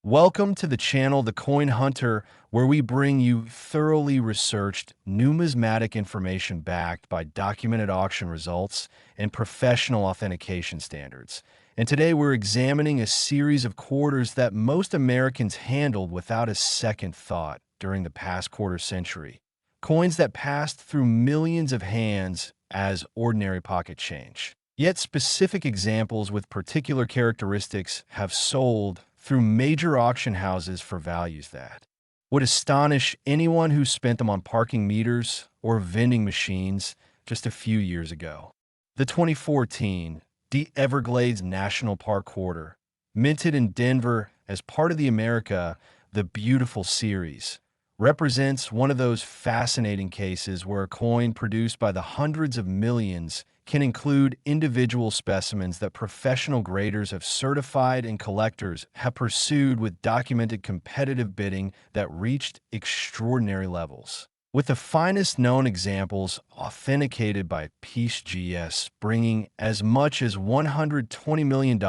Welcome to the channel The Coin Hunter, where we bring you thoroughly researched numismatic information backed by documented auction results and professional authentication standards. And today we're examining a series of quarters that most Americans handled without a second thought during the past quarter century. Coins that passed through millions of hands as ordinary pocket change. Yet specific examples with particular characteristics have sold through major auction houses for values that would astonish anyone who spent them on parking meters or vending machines just a few years ago. The 2014 the Everglades National Park Quarter, minted in Denver as part of the America the Beautiful series, represents one of those fascinating cases where a coin produced by the hundreds of millions can include individual specimens that professional graders have certified and collectors have pursued with documented competitive bidding that reached extraordinary levels. With the finest known examples authenticated by PCGS bringing as much as $120 million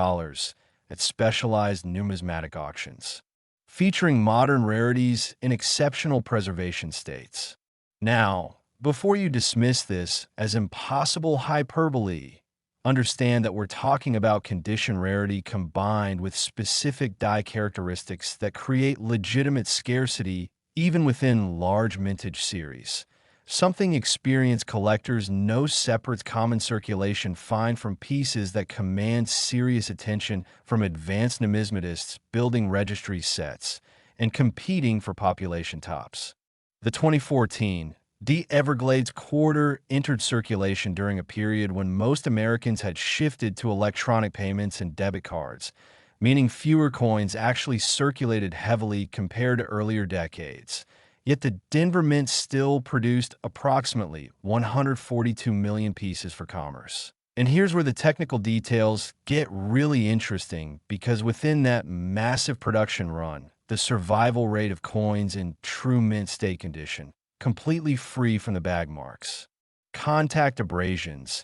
at specialized numismatic auctions, featuring modern rarities in exceptional preservation states. Now, before you dismiss this as impossible hyperbole, understand that we're talking about condition rarity combined with specific die characteristics that create legitimate scarcity even within large mintage series. Something experienced collectors no separate common circulation find from pieces that command serious attention from advanced numismatists building registry sets and competing for population tops. The 2014 the Everglades Quarter entered circulation during a period when most Americans had shifted to electronic payments and debit cards, meaning fewer coins actually circulated heavily compared to earlier decades. Yet the Denver Mint still produced approximately 142 million pieces for commerce. And here's where the technical details get really interesting, because within that massive production run, the survival rate of coins in true mint state condition, completely free from the bag marks, contact abrasions,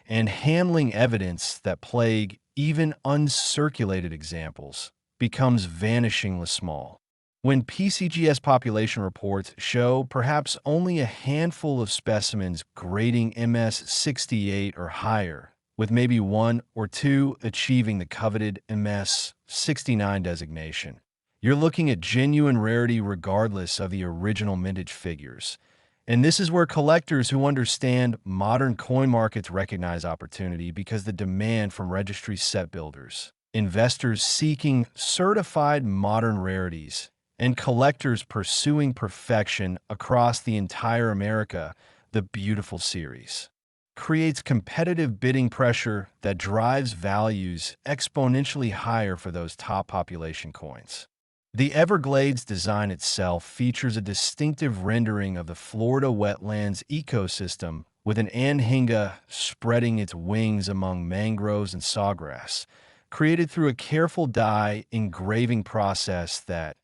and handling evidence that plague even uncirculated examples, becomes vanishingly small. When PCGS population reports show perhaps only a handful of specimens grading MS 68 or higher, with maybe one or two achieving the coveted MS 69 designation, you're looking at genuine rarity regardless of the original mintage figures. And this is where collectors who understand modern coin markets recognize opportunity, because the demand from registry set builders, investors seeking certified modern rarities, and collectors pursuing perfection across the entire America, the Beautiful series, creates competitive bidding pressure that drives values exponentially higher for those top population coins. The Everglades design itself features a distinctive rendering of the Florida wetlands ecosystem, with an anhinga spreading its wings among mangroves and sawgrass, created through a careful die engraving process that,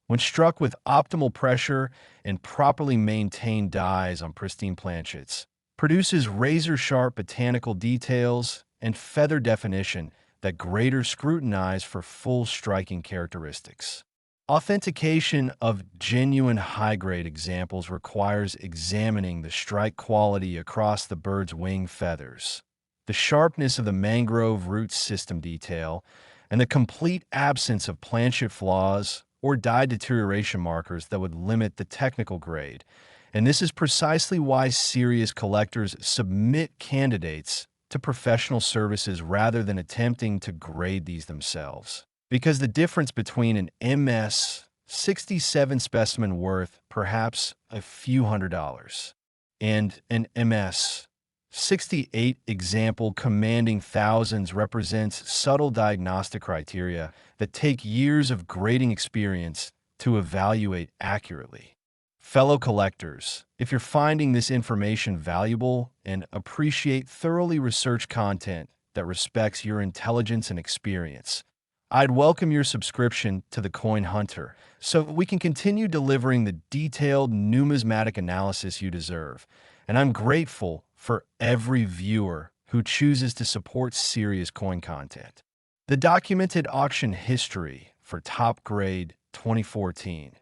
when struck with optimal pressure and properly maintained dies on pristine planchets, produces razor-sharp botanical details and feather definition that graders scrutinize for full striking characteristics. Authentication of genuine high-grade examples requires examining the strike quality across the bird's wing feathers, the sharpness of the mangrove root system detail, and the complete absence of planchet flaws or die deterioration markers that would limit the technical grade. And this is precisely why serious collectors submit candidates to professional services rather than attempting to grade these themselves. Because the difference between an MS 67 specimen worth perhaps a few $100s and an MS 68 example commanding thousands represents subtle diagnostic criteria that take years of grading experience to evaluate accurately. Fellow collectors, if you're finding this information valuable and appreciate thoroughly researched content that respects your intelligence and experience, I'd welcome your subscription to The Coin Hunter so we can continue delivering the detailed numismatic analysis you deserve. And I'm grateful for every viewer who chooses to support serious coin content. The documented auction history for top grade 2014.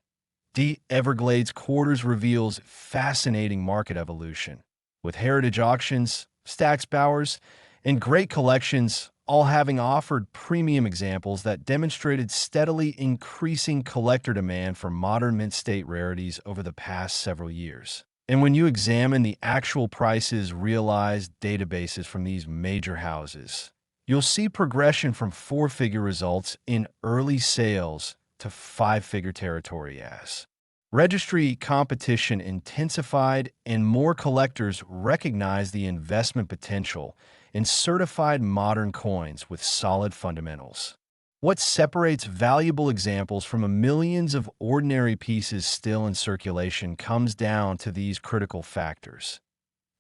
The Everglades Quarters reveals fascinating market evolution, with heritage auctions, stacks bowers, and great collections all having offered premium examples that demonstrated steadily increasing collector demand for modern mint state rarities over the past several years. And when you examine the actual prices realized databases from these major houses, you'll see progression from four-figure results in early sales to five-figure territory as registry competition intensified and more collectors recognize the investment potential in certified modern coins with solid fundamentals. What separates valuable examples from the millions of ordinary pieces still in circulation comes down to these critical factors.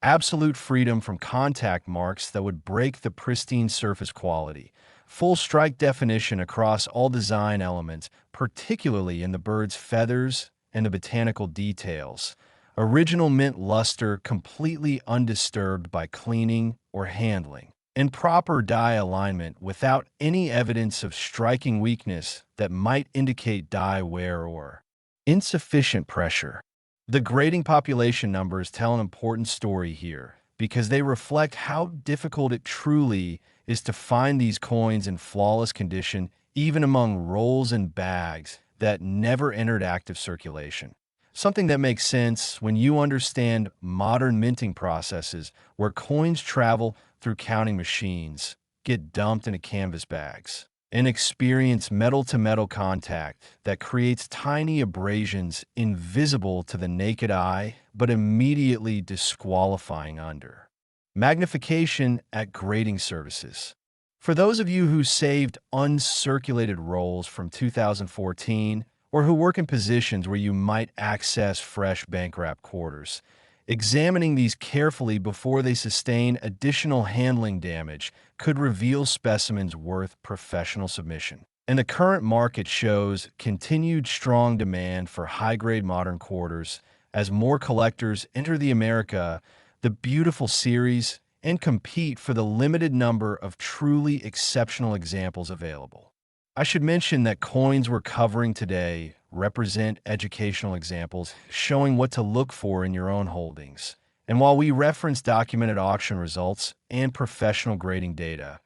Absolute freedom from contact marks that would break the pristine surface quality, full strike definition across all design elements, particularly in the bird's feathers and the botanical details, original mint luster completely undisturbed by cleaning or handling, and proper die alignment without any evidence of striking weakness that might indicate die wear or insufficient pressure. The grading population numbers tell an important story here because they reflect how difficult it truly is to find these coins in flawless condition, even among rolls and bags that never entered active circulation. Something that makes sense when you understand modern minting processes where coins travel through counting machines, get dumped into canvas bags, and experience metal-to-metal contact that creates tiny abrasions invisible to the naked eye but immediately disqualifying under magnification at grading services. For those of you who saved uncirculated rolls from 2014 or who work in positions where you might access fresh bank-wrap quarters, examining these carefully before they sustain additional handling damage could reveal specimens worth professional submission. And the current market shows continued strong demand for high-grade modern quarters as more collectors enter the beautiful series and compete for the limited number of truly exceptional examples available. I should mention that coins we're covering today represent educational examples showing what to look for in your own holdings. And while we reference documented auction results and professional grading data,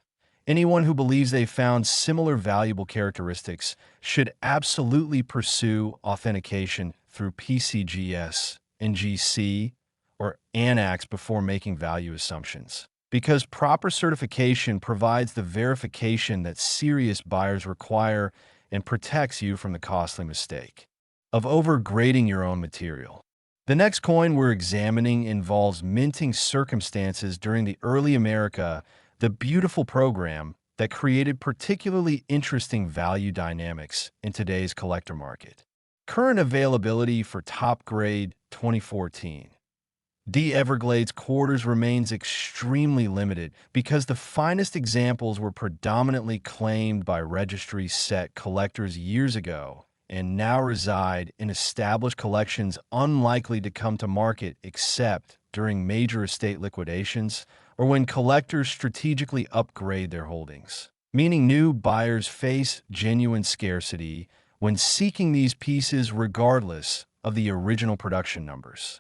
anyone who believes they found similar valuable characteristics should absolutely pursue authentication through PCGS, NGC, or ANAX before making value assumptions. Because proper certification provides the verification that serious buyers require and protects you from the costly mistake of overgrading your own material. The next coin we're examining involves minting circumstances during the early America, the beautiful program that created particularly interesting value dynamics in today's collector market. Current availability for top grade 2014. The Everglades Quarters remains extremely limited because the finest examples were predominantly claimed by registry set collectors years ago and now reside in established collections unlikely to come to market except during major estate liquidations or when collectors strategically upgrade their holdings, meaning new buyers face genuine scarcity when seeking these pieces regardless of the original production numbers.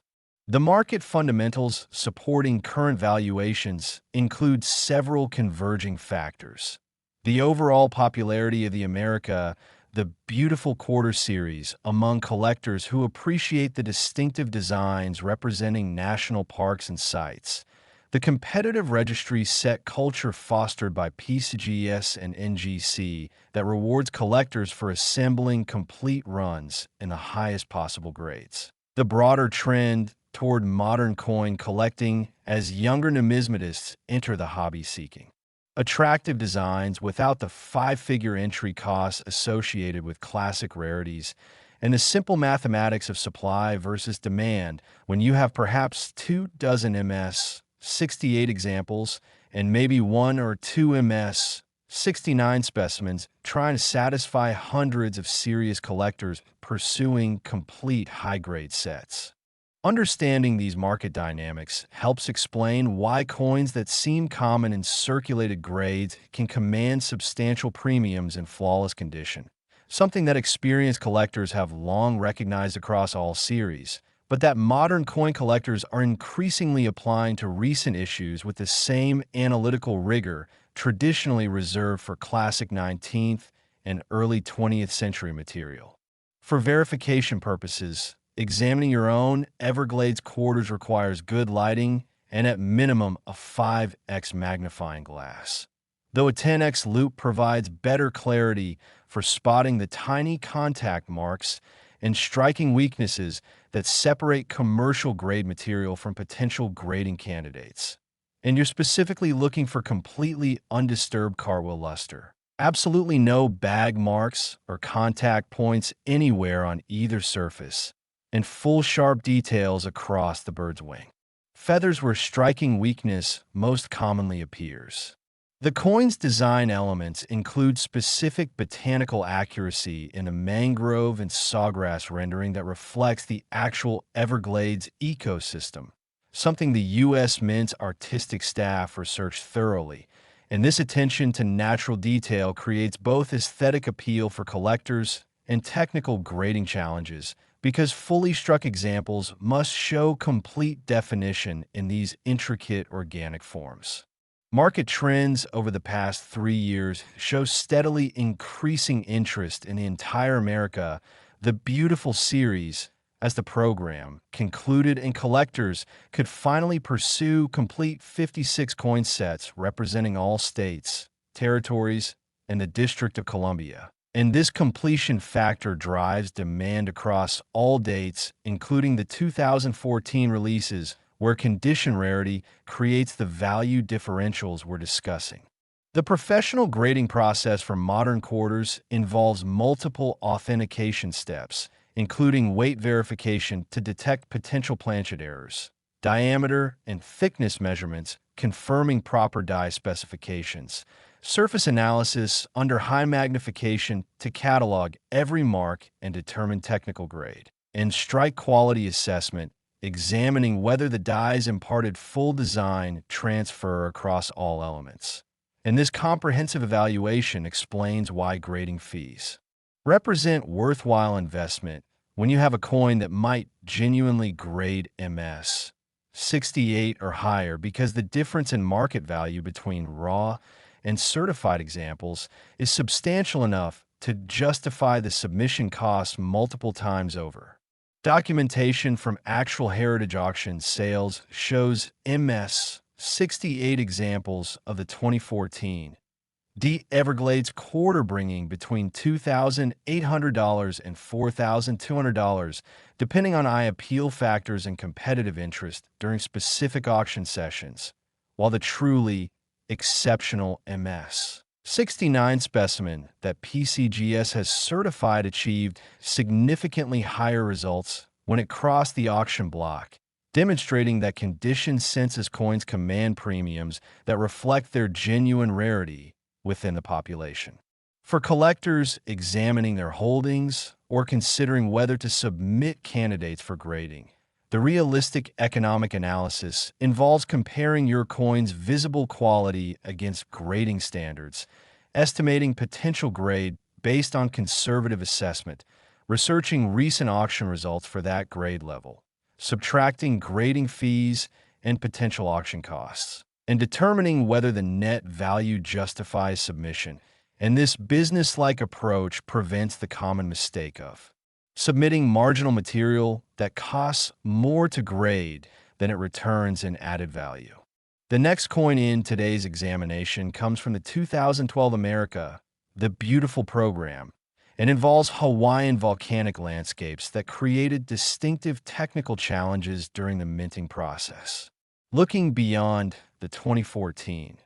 The market fundamentals supporting current valuations include several converging factors. The overall popularity of the beautiful quarter series among collectors who appreciate the distinctive designs representing national parks and sites. The competitive registry set culture fostered by PCGS and NGC that rewards collectors for assembling complete runs in the highest possible grades. The broader trend toward modern coin collecting as younger numismatists enter the hobby seeking attractive designs without the five-figure entry costs associated with classic rarities, and the simple mathematics of supply versus demand when you have perhaps 24 MS 68 examples and maybe 1 or 2 MS 69 specimens trying to satisfy hundreds of serious collectors pursuing complete high-grade sets. Understanding these market dynamics helps explain why coins that seem common in circulated grades can command substantial premiums in flawless condition. something that experienced collectors have long recognized across all series, but that modern coin collectors are increasingly applying to recent issues with the same analytical rigor traditionally reserved for classic 19th and early 20th century material. For verification purposes, examining your own Everglades quarters requires good lighting and at minimum a 5x magnifying glass. Though a 10x loupe provides better clarity for spotting the tiny contact marks and striking weaknesses that separate commercial grade material from potential grading candidates. And you're specifically looking for completely undisturbed cartwheel luster. Absolutely no bag marks or contact points anywhere on either surface, and full sharp details across the bird's wing. Feathers where striking weakness most commonly appears. The coin's design elements include specific botanical accuracy in a mangrove and sawgrass rendering that reflects the actual Everglades ecosystem, something the U.S. Mint's artistic staff researched thoroughly, and this attention to natural detail creates both aesthetic appeal for collectors and technical grading challenges, because fully struck examples must show complete definition in these intricate organic forms. Market trends over the past 3 years show steadily increasing interest in the entire America, the Beautiful series, as the program concluded and collectors could finally pursue complete 56 coin sets representing all states, territories, and the District of Columbia. And this completion factor drives demand across all dates, including the 2014 releases, where condition rarity creates the value differentials we're discussing. The professional grading process for modern quarters involves multiple authentication steps, including weight verification to detect potential planchet errors, diameter and thickness measurements confirming proper die specifications, surface analysis under high magnification to catalog every mark and determine technical grade, and strike quality assessment, examining whether the dies imparted full design transfer across all elements. And this comprehensive evaluation explains why grading fees represent worthwhile investment when you have a coin that might genuinely grade MS 68 or higher, because the difference in market value between raw and certified examples is substantial enough to justify the submission costs multiple times over. Documentation from actual heritage auction sales shows MS 68 examples of the 2014 D Everglades quarter bringing between $2,800 and $4,200, depending on eye appeal factors and competitive interest during specific auction sessions, while the truly exceptional MS 69 specimen that PCGS has certified achieved significantly higher results when it crossed the auction block, demonstrating that condition census coins command premiums that reflect their genuine rarity within the population. For collectors examining their holdings or considering whether to submit candidates for grading, the realistic economic analysis involves comparing your coin's visible quality against grading standards, estimating potential grade based on conservative assessment, researching recent auction results for that grade level, subtracting grading fees and potential auction costs, and determining whether the net value justifies submission. And this business-like approach prevents the common mistake of submitting marginal material that costs more to grade than it returns in added value. The next coin in today's examination comes from the 2012 America, the Beautiful program, and involves Hawaiian volcanic landscapes that created distinctive technical challenges during the minting process. Looking beyond the 2014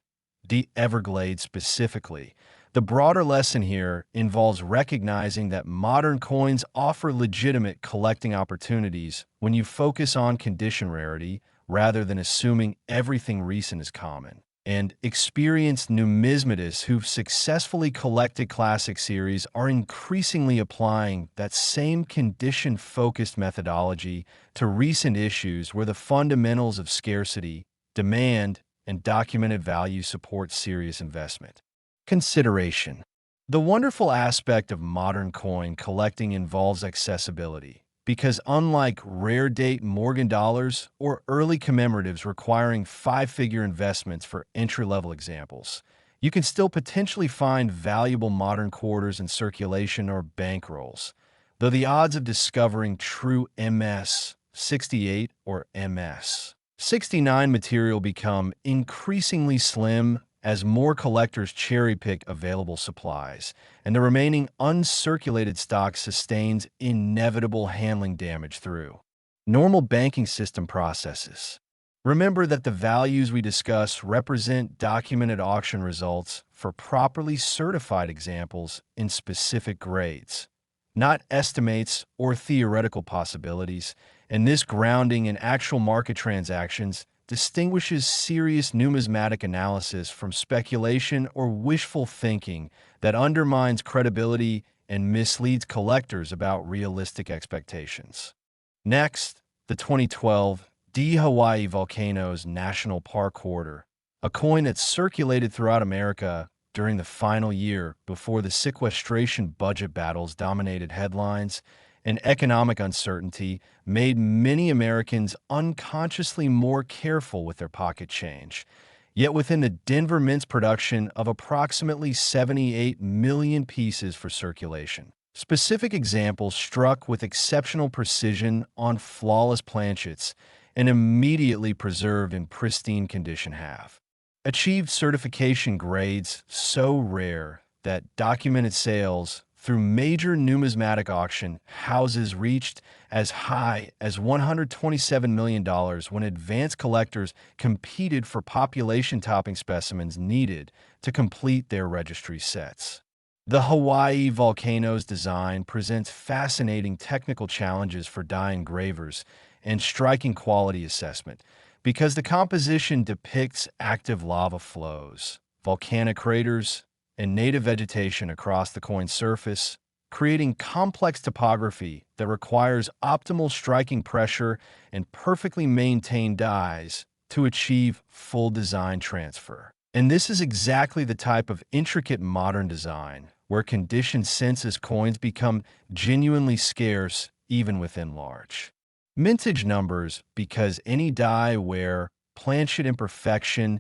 D Everglades specifically, the broader lesson here involves recognizing that modern coins offer legitimate collecting opportunities when you focus on condition rarity rather than assuming everything recent is common. And experienced numismatists who've successfully collected classic series are increasingly applying that same condition-focused methodology to recent issues where the fundamentals of scarcity, demand, and documented value support serious investment. Consideration. The wonderful aspect of modern coin collecting involves accessibility, because unlike rare date Morgan dollars or early commemoratives requiring five-figure investments for entry-level examples, you can still potentially find valuable modern quarters in circulation or bankrolls, though the odds of discovering true MS 68 or MS 69 material become increasingly slim as more collectors cherry-pick available supplies, and the remaining uncirculated stock sustains inevitable handling damage through normal banking system processes. Remember that the values we discuss represent documented auction results for properly certified examples in specific grades, not estimates or theoretical possibilities, and this grounding in actual market transactions distinguishes serious numismatic analysis from speculation or wishful thinking that undermines credibility and misleads collectors about realistic expectations. Next, the 2012 Hawaii Volcanoes National Park Quarter, a coin that circulated throughout America during the final year before the sequestration budget battles dominated headlines and economic uncertainty made many Americans unconsciously more careful with their pocket change. Yet within the Denver Mint's production of approximately 78 million pieces for circulation, specific examples struck with exceptional precision on flawless planchets and immediately preserved in pristine condition have achieved certification grades so rare that documented sales through major numismatic auction houses reached as high as $127 million when advanced collectors competed for population-topping specimens needed to complete their registry sets. The Hawaii Volcanoes design presents fascinating technical challenges for die engravers and striking quality assessment, because the composition depicts active lava flows, volcanic craters, and native vegetation across the coin's surface, creating complex topography that requires optimal striking pressure and perfectly maintained dies to achieve full design transfer. And this is exactly the type of intricate modern design where conditioned census coins become genuinely scarce even within large mintage numbers, because any die wear, planchet imperfection,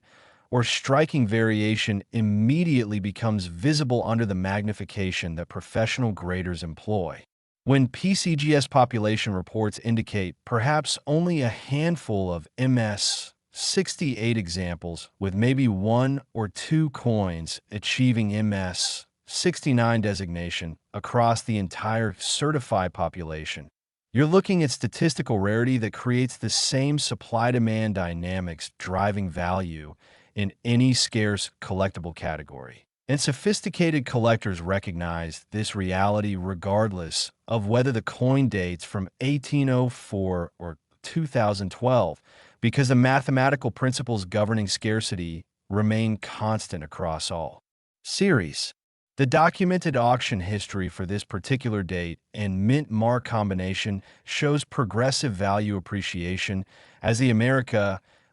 or striking variation immediately becomes visible under the magnification that professional graders employ. When PCGS population reports indicate perhaps only a handful of MS 68 examples with maybe one or two coins achieving MS 69 designation across the entire certified population, you're looking at statistical rarity that creates the same supply-demand dynamics driving value in any scarce collectible category. And sophisticated collectors recognize this reality regardless of whether the coin dates from 1804 or 2012, because the mathematical principles governing scarcity remain constant across all series. The documented auction history for this particular date and mint mark combination shows progressive value appreciation as the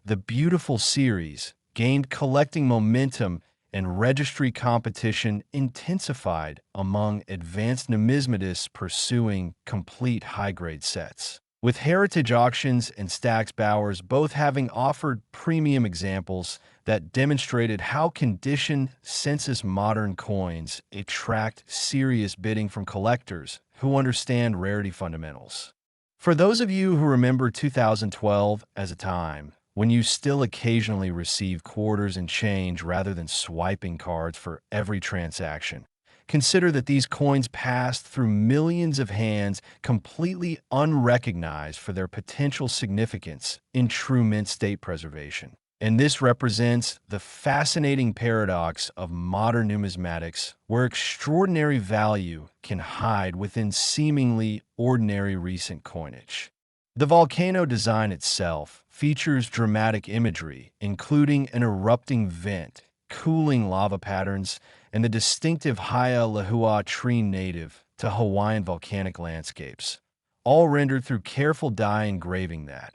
the Beautiful series, gained collecting momentum and registry competition intensified among advanced numismatists pursuing complete high-grade sets. With Heritage Auctions and Stax Bowers both having offered premium examples that demonstrated how conditioned census modern coins attract serious bidding from collectors who understand rarity fundamentals. For those of you who remember 2012 as a time when you still occasionally receive quarters and change rather than swiping cards for every transaction, consider that these coins passed through millions of hands completely unrecognized for their potential significance in true mint state preservation. And this represents the fascinating paradox of modern numismatics, where extraordinary value can hide within seemingly ordinary recent coinage. The volcano design itself features dramatic imagery, including an erupting vent, cooling lava patterns, and the distinctive Haya-Lahua tree native to Hawaiian volcanic landscapes, all rendered through careful die engraving that,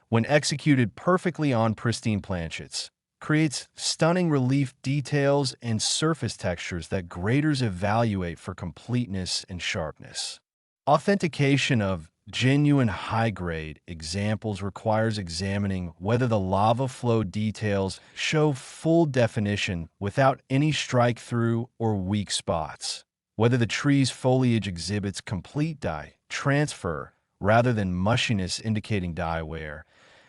when executed perfectly on pristine planchets, creates stunning relief details and surface textures that graders evaluate for completeness and sharpness. Authentication of genuine high-grade examples requires examining whether the lava flow details show full definition without any strike-through or weak spots, whether the tree's foliage exhibits complete dye transfer rather than mushiness indicating dye wear,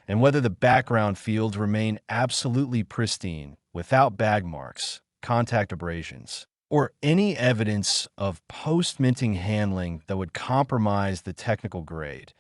and whether the background fields remain absolutely pristine without bag marks, contact abrasions, or any evidence of post-minting handling that would compromise the technical grade.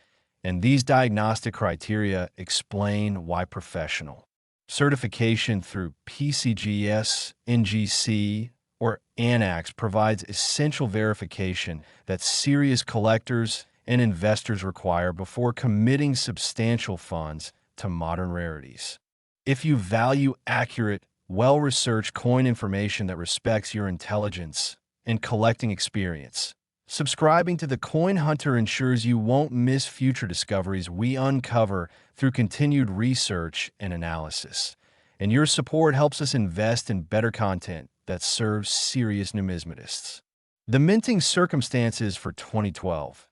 And these diagnostic criteria explain why professional certification through PCGS, NGC, or ANAX provides essential verification that serious collectors and investors require before committing substantial funds to modern rarities. If you value accurate, well-researched coin information that respects your intelligence and collecting experience, subscribing to the Coin Hunter ensures you won't miss future discoveries we uncover through continued research and analysis. And your support helps us invest in better content that serves serious numismatists. The minting circumstances for 2012.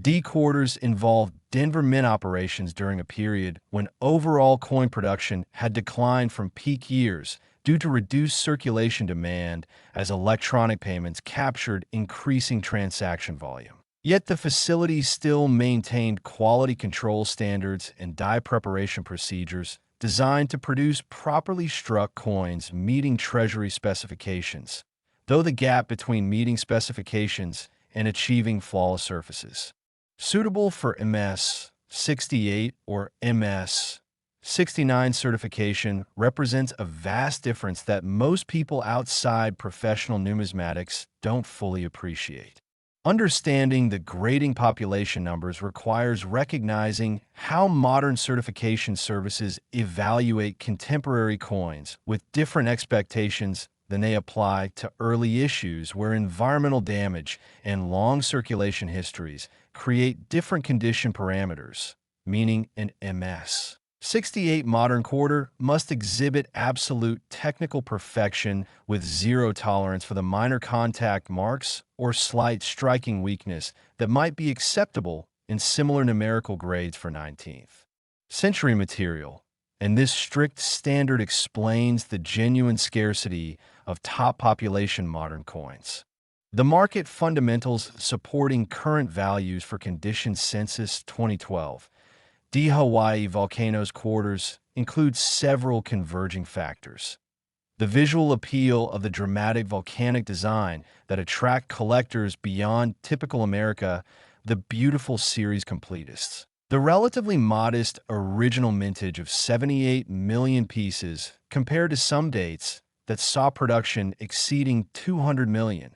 D quarters involved Denver mint operations during a period when overall coin production had declined from peak years due to reduced circulation demand as electronic payments captured increasing transaction volume. Yet the facility still maintained quality control standards and die preparation procedures designed to produce properly struck coins meeting Treasury specifications, though the gap between meeting specifications and achieving flawless surfaces. Suitable for MS 68 or MS 69 certification represents a vast difference that most people outside professional numismatics don't fully appreciate. Understanding the grading population numbers requires recognizing how modern certification services evaluate contemporary coins with different expectations than they apply to early issues where environmental damage and long circulation histories create different condition parameters, meaning an MS 68 modern quarter must exhibit absolute technical perfection with zero tolerance for the minor contact marks or slight striking weakness that might be acceptable in similar numerical grades for 19th century material. And this strict standard explains the genuine scarcity of top population modern coins. The market fundamentals supporting current values for condition census 2012. D Hawaii volcanoes quarters include several converging factors. The visual appeal of the dramatic volcanic design that attract collectors beyond typical America, the beautiful series completists. The relatively modest original mintage of 78 million pieces compared to some dates that saw production exceeding 200 million.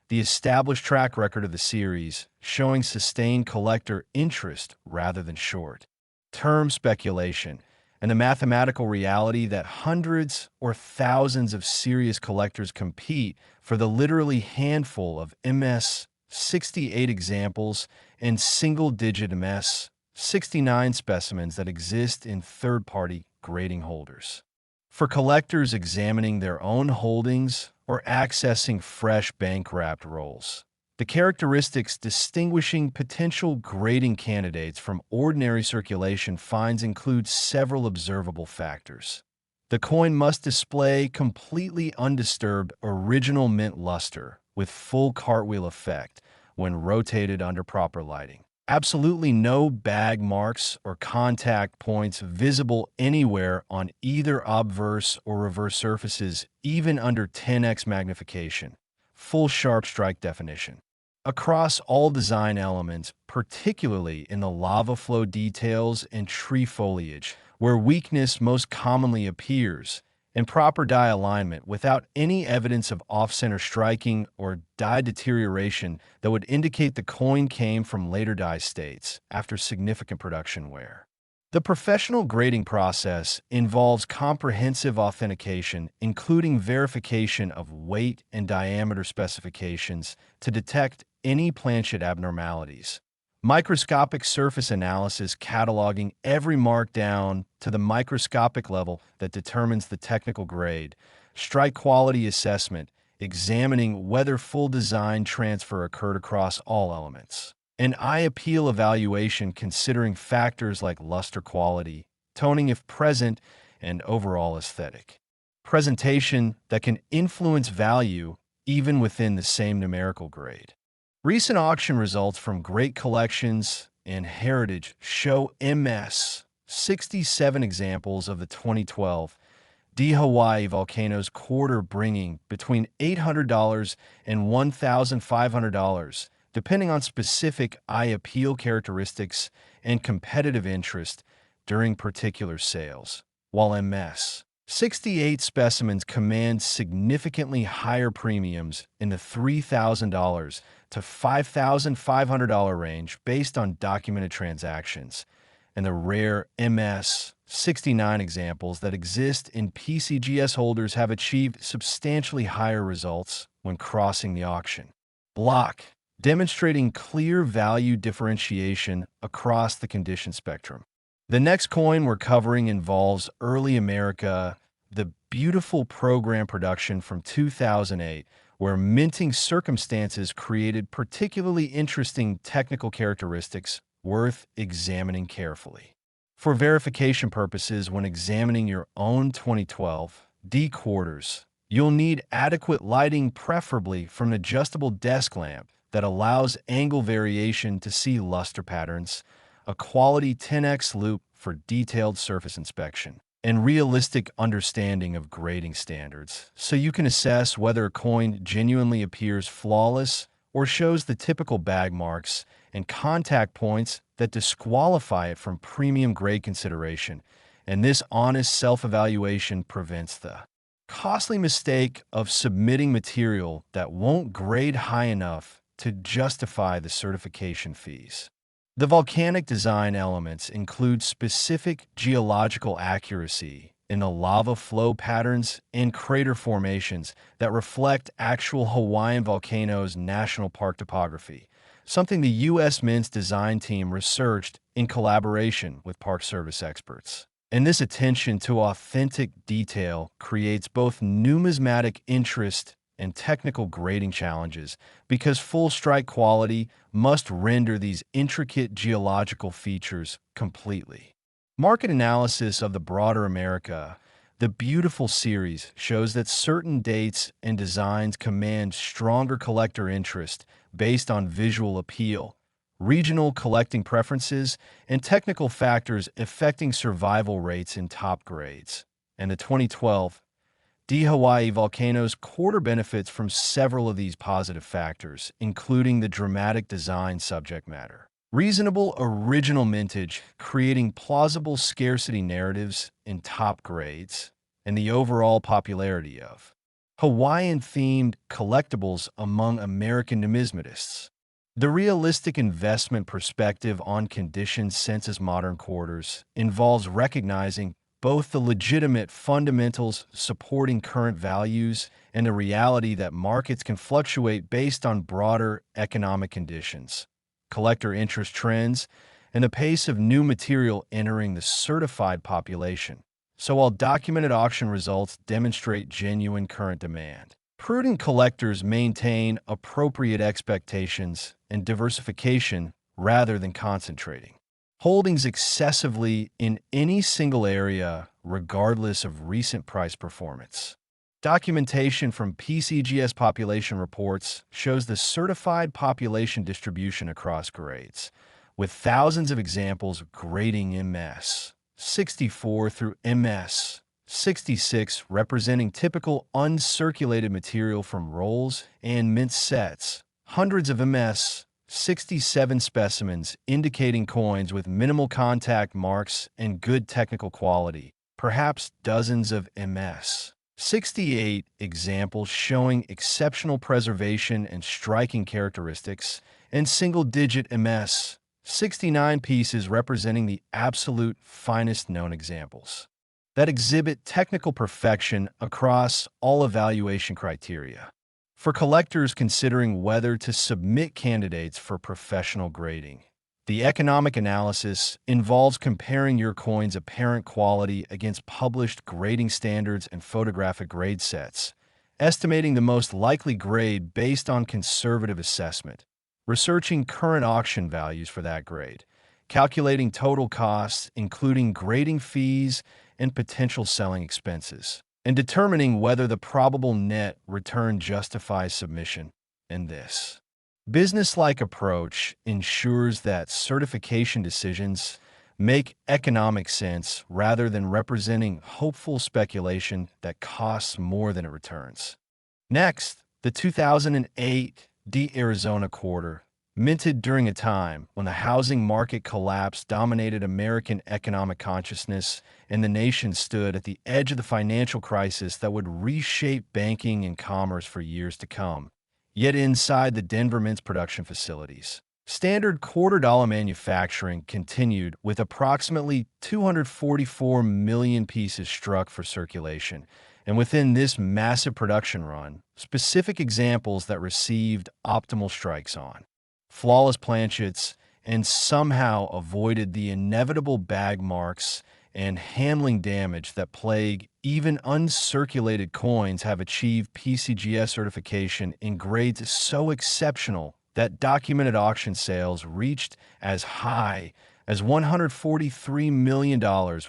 The established track record of the series showing sustained collector interest rather than short-term speculation, and the mathematical reality that hundreds or thousands of serious collectors compete for the literally handful of MS 68 examples and single-digit MS 69 specimens that exist in third-party grading holders. For collectors examining their own holdings or accessing fresh bank-wrapped rolls, the characteristics distinguishing potential grading candidates from ordinary circulation finds include several observable factors. The coin must display completely undisturbed original mint luster with full cartwheel effect when rotated under proper lighting. Absolutely no bag marks or contact points visible anywhere on either obverse or reverse surfaces, even under 10x magnification. Full sharp strike definition. Across all design elements, particularly in the lava flow details and tree foliage, where weakness most commonly appears, and proper die alignment without any evidence of off-center striking or die deterioration that would indicate the coin came from later die states after significant production wear. The professional grading process involves comprehensive authentication, including verification of weight and diameter specifications to detect any planchet abnormalities, Microscopic surface analysis cataloging every mark down to the microscopic level that determines the technical grade. Strike quality assessment, examining whether full design transfer occurred across all elements. An eye appeal evaluation considering factors like luster quality, toning if present, and overall aesthetic. Presentation that can influence value even within the same numerical grade. Recent auction results from great collections and heritage show MS 67 examples of the 2012 D Hawaii volcanoes quarter bringing between $800 and $1,500, depending on specific eye appeal characteristics and competitive interest during particular sales, while MS 68 specimens command significantly higher premiums in the $3,000 to $5,500 range based on documented transactions, and the rare MS 69 examples that exist in PCGS holders have achieved substantially higher results when crossing the auction block, demonstrating clear value differentiation across the condition spectrum. The next coin we're covering involves early America, the beautiful program production from 2008, where minting circumstances created particularly interesting technical characteristics worth examining carefully. For verification purposes, when examining your own 2012 D quarters, you'll need adequate lighting, preferably from an adjustable desk lamp that allows angle variation to see luster patterns, a quality 10x loop for detailed surface inspection, and realistic understanding of grading standards, so you can assess whether a coin genuinely appears flawless or shows the typical bag marks and contact points that disqualify it from premium grade consideration. And this honest self-evaluation prevents the costly mistake of submitting material that won't grade high enough to justify the certification fees. The volcanic design elements include specific geological accuracy in the lava flow patterns and crater formations that reflect actual Hawaiian volcanoes' national park topography, something the U.S. Mint's design team researched in collaboration with Park Service experts. And this attention to authentic detail creates both numismatic interest and technical grading challenges, because full strike quality must render these intricate geological features completely. Market analysis of the broader America, the beautiful series, shows that certain dates and designs command stronger collector interest based on visual appeal, regional collecting preferences, and technical factors affecting survival rates in top grades. And the 2012 D Hawaii volcanoes quarter benefits from several of these positive factors, including the dramatic design subject matter, reasonable original mintage, creating plausible scarcity narratives in top grades, and the overall popularity of Hawaiian-themed collectibles among American numismatists. The realistic investment perspective on condition census modern quarters involves recognizing both the legitimate fundamentals supporting current values and the reality that markets can fluctuate based on broader economic conditions, collector interest trends, and the pace of new material entering the certified population. So while documented auction results demonstrate genuine current demand, prudent collectors maintain appropriate expectations and diversification rather than concentrating holdings excessively in any single area, regardless of recent price performance. Documentation from PCGS population reports shows the certified population distribution across grades, with thousands of examples grading MS 64 through MS 66 representing typical uncirculated material from rolls and mint sets, hundreds of MS 67 specimens indicating coins with minimal contact marks and good technical quality, perhaps dozens of MS 68 examples showing exceptional preservation and striking characteristics, and single-digit MS 69 pieces representing the absolute finest known examples that exhibit technical perfection across all evaluation criteria. For collectors considering whether to submit candidates for professional grading, The economic analysis involves comparing your coin's apparent quality against published grading standards and photographic grade sets, estimating the most likely grade based on conservative assessment, researching current auction values for that grade, calculating total costs, including grading fees and potential selling expenses, and determining whether the probable net return justifies submission. And this business-like approach ensures that certification decisions make economic sense rather than representing hopeful speculation that costs more than it returns. Next, the 2008 Arizona quarter, minted during a time when the housing market collapse dominated American economic consciousness and the nation stood at the edge of the financial crisis that would reshape banking and commerce for years to come. Yet inside the Denver Mint's production facilities, standard quarter-dollar manufacturing continued with approximately 244 million pieces struck for circulation. And within this massive production run, specific examples that received optimal strikes on, flawless planchets, and somehow avoided the inevitable bag marks and handling damage that plague even uncirculated coins have achieved PCGS certification in grades so exceptional that documented auction sales reached as high as $143 million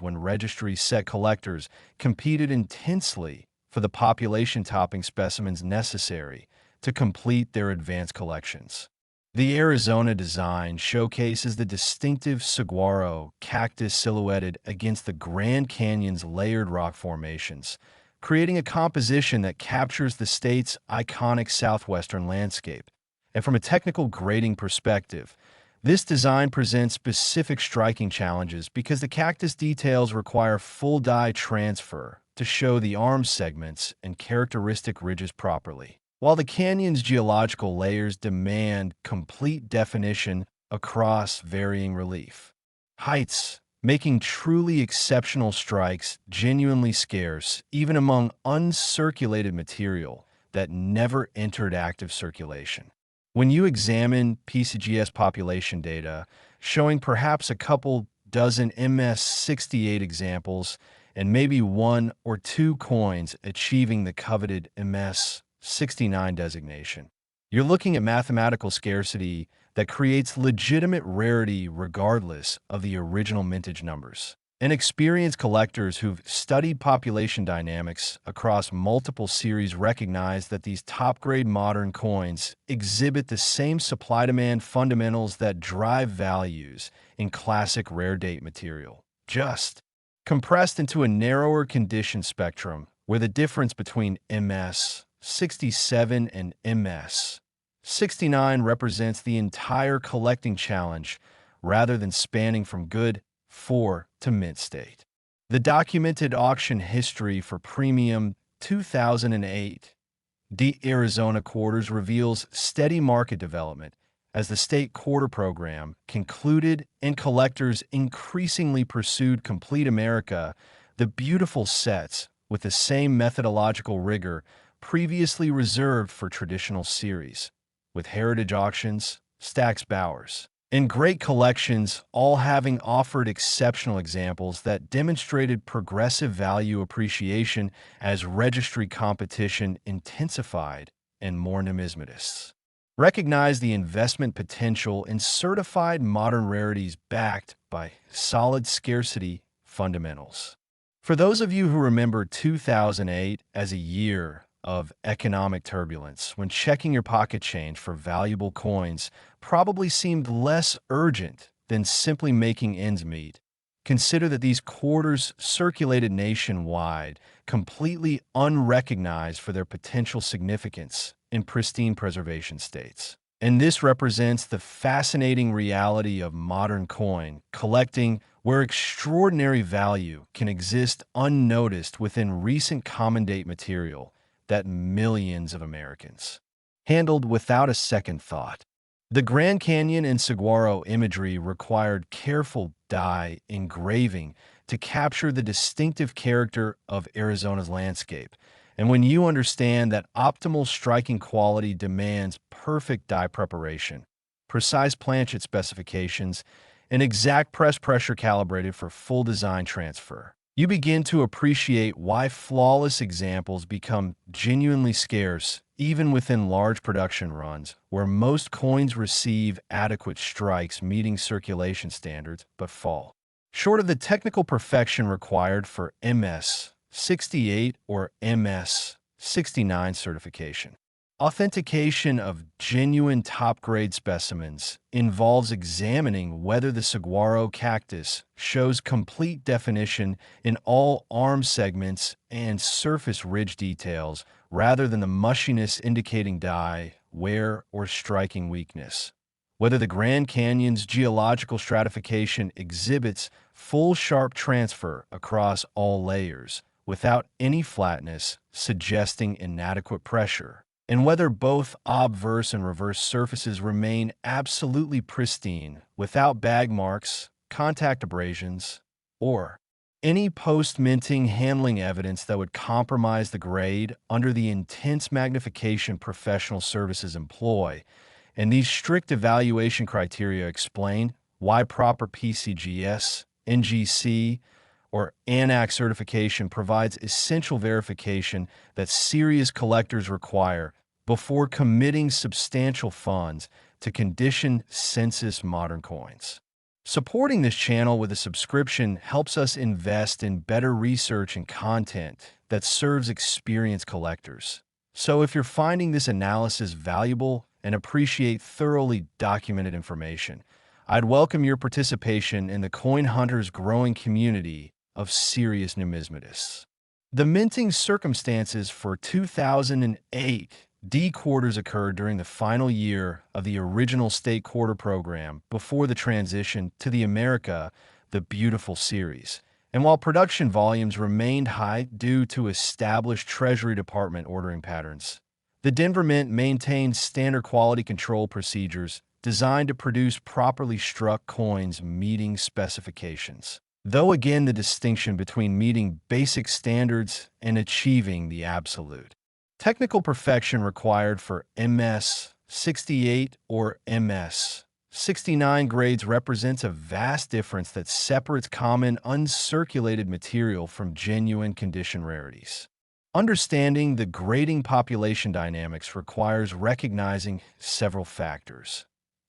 when registry set collectors competed intensely for the population-topping specimens necessary to complete their advanced collections. The Arizona design showcases the distinctive saguaro cactus silhouetted against the Grand Canyon's layered rock formations, creating a composition that captures the state's iconic southwestern landscape. And from a technical grading perspective, this design presents specific striking challenges because the cactus details require full die transfer to show the arm segments and characteristic ridges properly, while the canyon's geological layers demand complete definition across varying relief heights, making truly exceptional strikes genuinely scarce even among uncirculated material that never entered active circulation. When you examine PCGS population data, showing perhaps a couple dozen MS-68 examples and maybe one or two coins achieving the coveted MS-69 designation, you're looking at mathematical scarcity that creates legitimate rarity regardless of the original mintage numbers. And experienced collectors who've studied population dynamics across multiple series recognize that these top-grade modern coins exhibit the same supply-demand fundamentals that drive values in classic rare date material, just compressed into a narrower condition spectrum where the difference between MS-67 and MS-69 represents the entire collecting challenge rather than spanning from good for to mint state. The documented auction history for premium 2008 Arizona quarters reveals steady market development as the state quarter program concluded and collectors increasingly pursued Complete America, the beautiful sets with the same methodological rigor previously reserved for traditional series, with Heritage Auctions, Stax Bowers, and great collections all having offered exceptional examples that demonstrated progressive value appreciation as registry competition intensified and more numismatists recognize the investment potential in certified modern rarities backed by solid scarcity fundamentals. For those of you who remember 2008 as a year of economic turbulence, when checking your pocket change for valuable coins probably seemed less urgent than simply making ends meet, consider that these quarters circulated nationwide, completely unrecognized for their potential significance in pristine preservation states. And this represents the fascinating reality of modern coin collecting, where extraordinary value can exist unnoticed within recent common date material that millions of Americans handled without a second thought. The Grand Canyon and saguaro imagery required careful die engraving to capture the distinctive character of Arizona's landscape. And when you understand that optimal striking quality demands perfect die preparation, precise planchet specifications, and exact press pressure calibrated for full design transfer. You begin to appreciate why flawless examples become genuinely scarce, even within large production runs, where most coins receive adequate strikes meeting circulation standards but fall short of the technical perfection required for MS-68 or MS-69 certification. Authentication of genuine top-grade specimens involves examining whether the saguaro cactus shows complete definition in all arm segments and surface ridge details rather than the mushiness indicating die, wear, or striking weakness. Whether the Grand Canyon's geological stratification exhibits full sharp transfer across all layers without any flatness suggesting inadequate pressure, and whether both obverse and reverse surfaces remain absolutely pristine without bag marks, contact abrasions, or any post-minting handling evidence that would compromise the grade under the intense magnification professional services employ. And these strict evaluation criteria explain why proper PCGS, NGC, or ANAC certification provides essential verification that serious collectors require before committing substantial funds to condition census modern coins. Supporting this channel with a subscription helps us invest in better research and content that serves experienced collectors. So if you're finding this analysis valuable and appreciate thoroughly documented information, I'd welcome your participation in the Coin Hunters' growing community of serious numismatists. The minting circumstances for 2008 D quarters occurred during the final year of the original state quarter program before the transition to the America the Beautiful series. And while production volumes remained high due to established Treasury Department ordering patterns, the Denver Mint maintained standard quality control procedures designed to produce properly struck coins meeting specifications. Though again the distinction between meeting basic standards and achieving the absolute. Technical perfection required for MS-68 or MS-69 grades represents a vast difference that separates common uncirculated material from genuine condition rarities. Understanding the grading population dynamics requires recognizing several factors.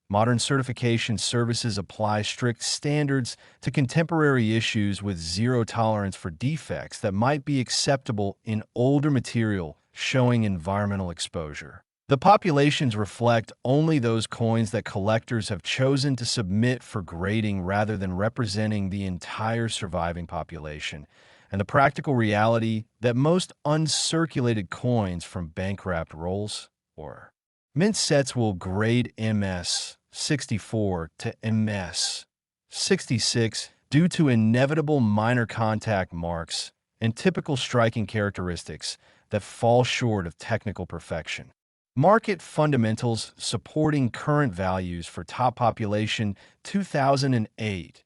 Modern certification services apply strict standards to contemporary issues with zero tolerance for defects that might be acceptable in older material showing environmental exposure. The populations reflect only those coins that collectors have chosen to submit for grading rather than representing the entire surviving population, and the practical reality that most uncirculated coins from bank-wrapped rolls or mint sets will grade MS-64 to MS-66 due to inevitable minor contact marks and typical striking characteristics that fall short of technical perfection. Market fundamentals supporting current values for top population 2008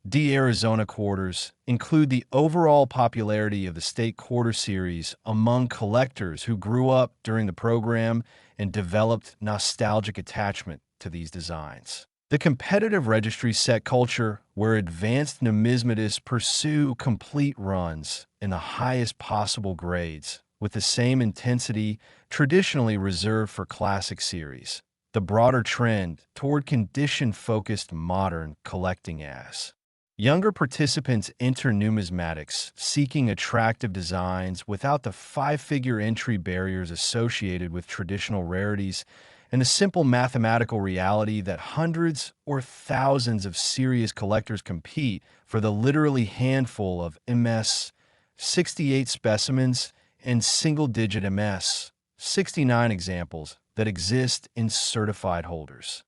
D Arizona quarters include the overall popularity of the state quarter series among collectors who grew up during the program and developed nostalgic attachment to these designs. The competitive registry set culture where advanced numismatists pursue complete runs in the highest possible grades with the same intensity traditionally reserved for classic series. The broader trend toward condition-focused modern collecting as younger participants enter numismatics seeking attractive designs without the five-figure entry barriers associated with traditional rarities and the simple mathematical reality that hundreds or thousands of serious collectors compete for the literally handful of MS-68 specimens and single-digit MS-69 examples that exist in certified holders.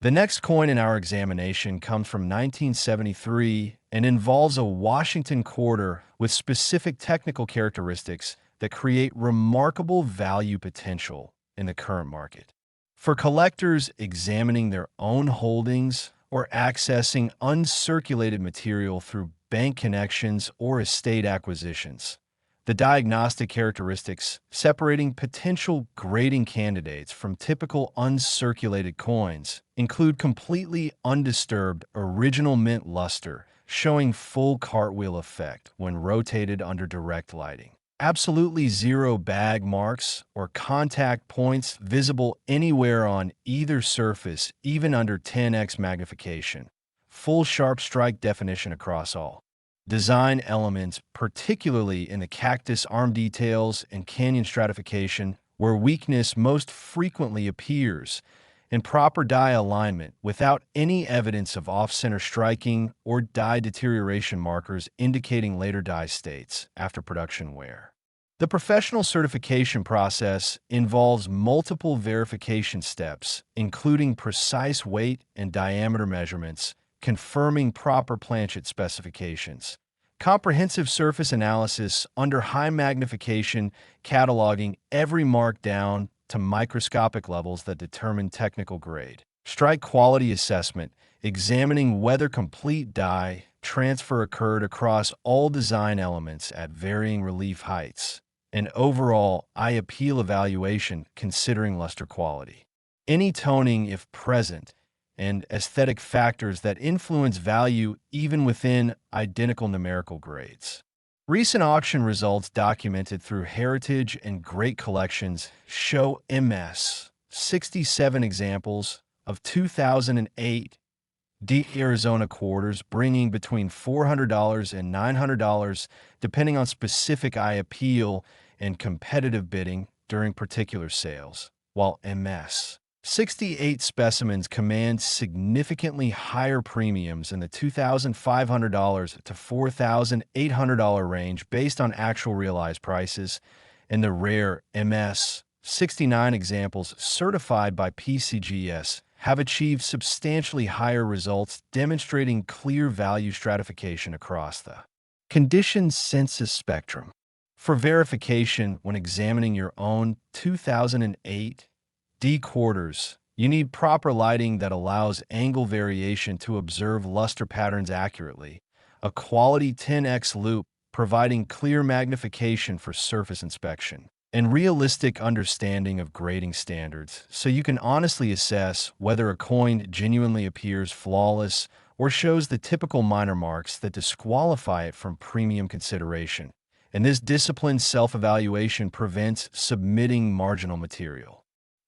The next coin in our examination comes from 1973 and involves a Washington quarter with specific technical characteristics that create remarkable value potential in the current market. For collectors examining their own holdings or accessing uncirculated material through bank connections or estate acquisitions, The diagnostic characteristics separating potential grading candidates from typical uncirculated coins include completely undisturbed original mint luster, showing full cartwheel effect when rotated under direct lighting. Absolutely zero bag marks or contact points visible anywhere on either surface, even under 10x magnification. Full sharp strike definition across all design elements, particularly in the cactus arm details and canyon stratification, where weakness most frequently appears. In proper die alignment, without any evidence of off-center striking or die deterioration markers indicating later die states after production wear. The professional certification process involves multiple verification steps, including precise weight and diameter measurements, confirming proper planchet specifications, comprehensive surface analysis under high magnification, cataloging every mark down to microscopic levels that determine technical grade, strike quality assessment, examining whether complete die transfer occurred across all design elements at varying relief heights, and overall eye appeal evaluation considering luster quality. Any toning, if present, and aesthetic factors that influence value even within identical numerical grades. Recent auction results documented through Heritage and Great Collections show MS 67 examples of 2008 D Arizona quarters bringing between $400 and $900 depending on specific eye appeal and competitive bidding during particular sales, while MS 68 specimens command significantly higher premiums in the $2,500 to $4,800 range based on actual realized prices, and the rare MS 69 examples certified by PCGS have achieved substantially higher results, demonstrating clear value stratification across the condition census spectrum. For verification, when examining your own 2008 D quarters, you need proper lighting that allows angle variation to observe luster patterns accurately, a quality 10x loop providing clear magnification for surface inspection, and realistic understanding of grading standards so you can honestly assess whether a coin genuinely appears flawless or shows the typical minor marks that disqualify it from premium consideration. And this disciplined self-evaluation prevents submitting marginal material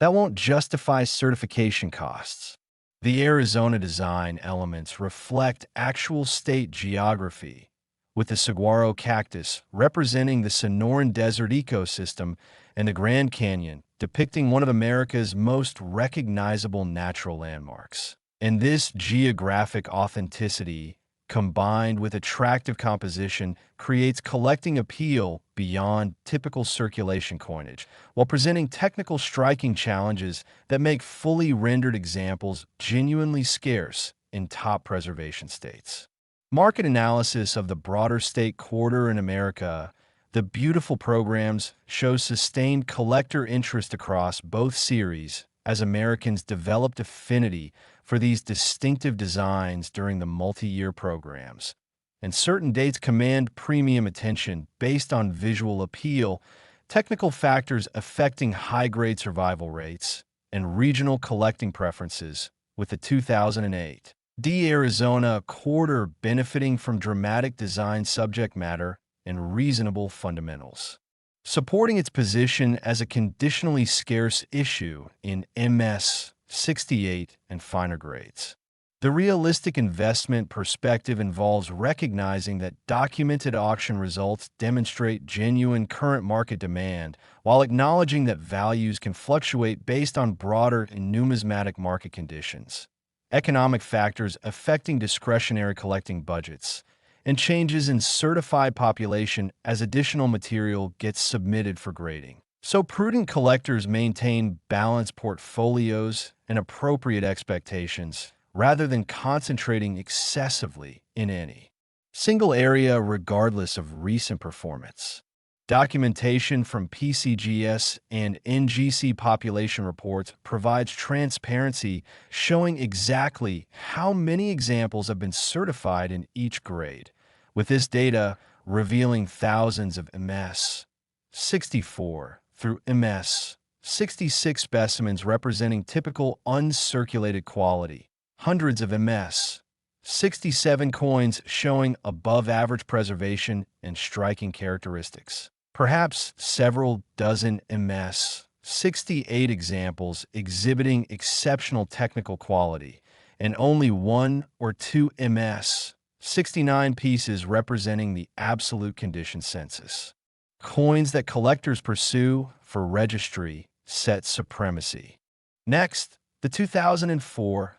that won't justify certification costs. The Arizona design elements reflect actual state geography, with the saguaro cactus representing the Sonoran Desert ecosystem and the Grand Canyon depicting one of America's most recognizable natural landmarks. And this geographic authenticity, combined with attractive composition, creates collecting appeal beyond typical circulation coinage, while presenting technical striking challenges that make fully rendered examples genuinely scarce in top preservation states. Market analysis of the broader state quarter in America, the beautiful programs show sustained collector interest across both series as Americans developed affinity for these distinctive designs during the multi-year programs, and certain dates command premium attention based on visual appeal, technical factors affecting high-grade survival rates, and regional collecting preferences, with the 2008 D Arizona quarter benefiting from dramatic design subject matter and reasonable fundamentals, supporting its position as a conditionally scarce issue in MS 68 and finer grades. The realistic investment perspective involves recognizing that documented auction results demonstrate genuine current market demand, while acknowledging that values can fluctuate based on broader and numismatic market conditions, economic factors affecting discretionary collecting budgets, and changes in certified population as additional material gets submitted for grading. So prudent collectors maintain balanced portfolios and appropriate expectations rather than concentrating excessively in any single area regardless of recent performance. Documentation from PCGS and NGC population reports provides transparency showing exactly how many examples have been certified in each grade. With this data, revealing thousands of MS 64 through MS 66 specimens representing typical uncirculated quality, hundreds of MS 67 coins showing above-average preservation and striking characteristics, perhaps several dozen MS 68 examples exhibiting exceptional technical quality, and only one or two MS 69 pieces representing the absolute condition census. Coins that collectors pursue for registry set supremacy. Next, the 2004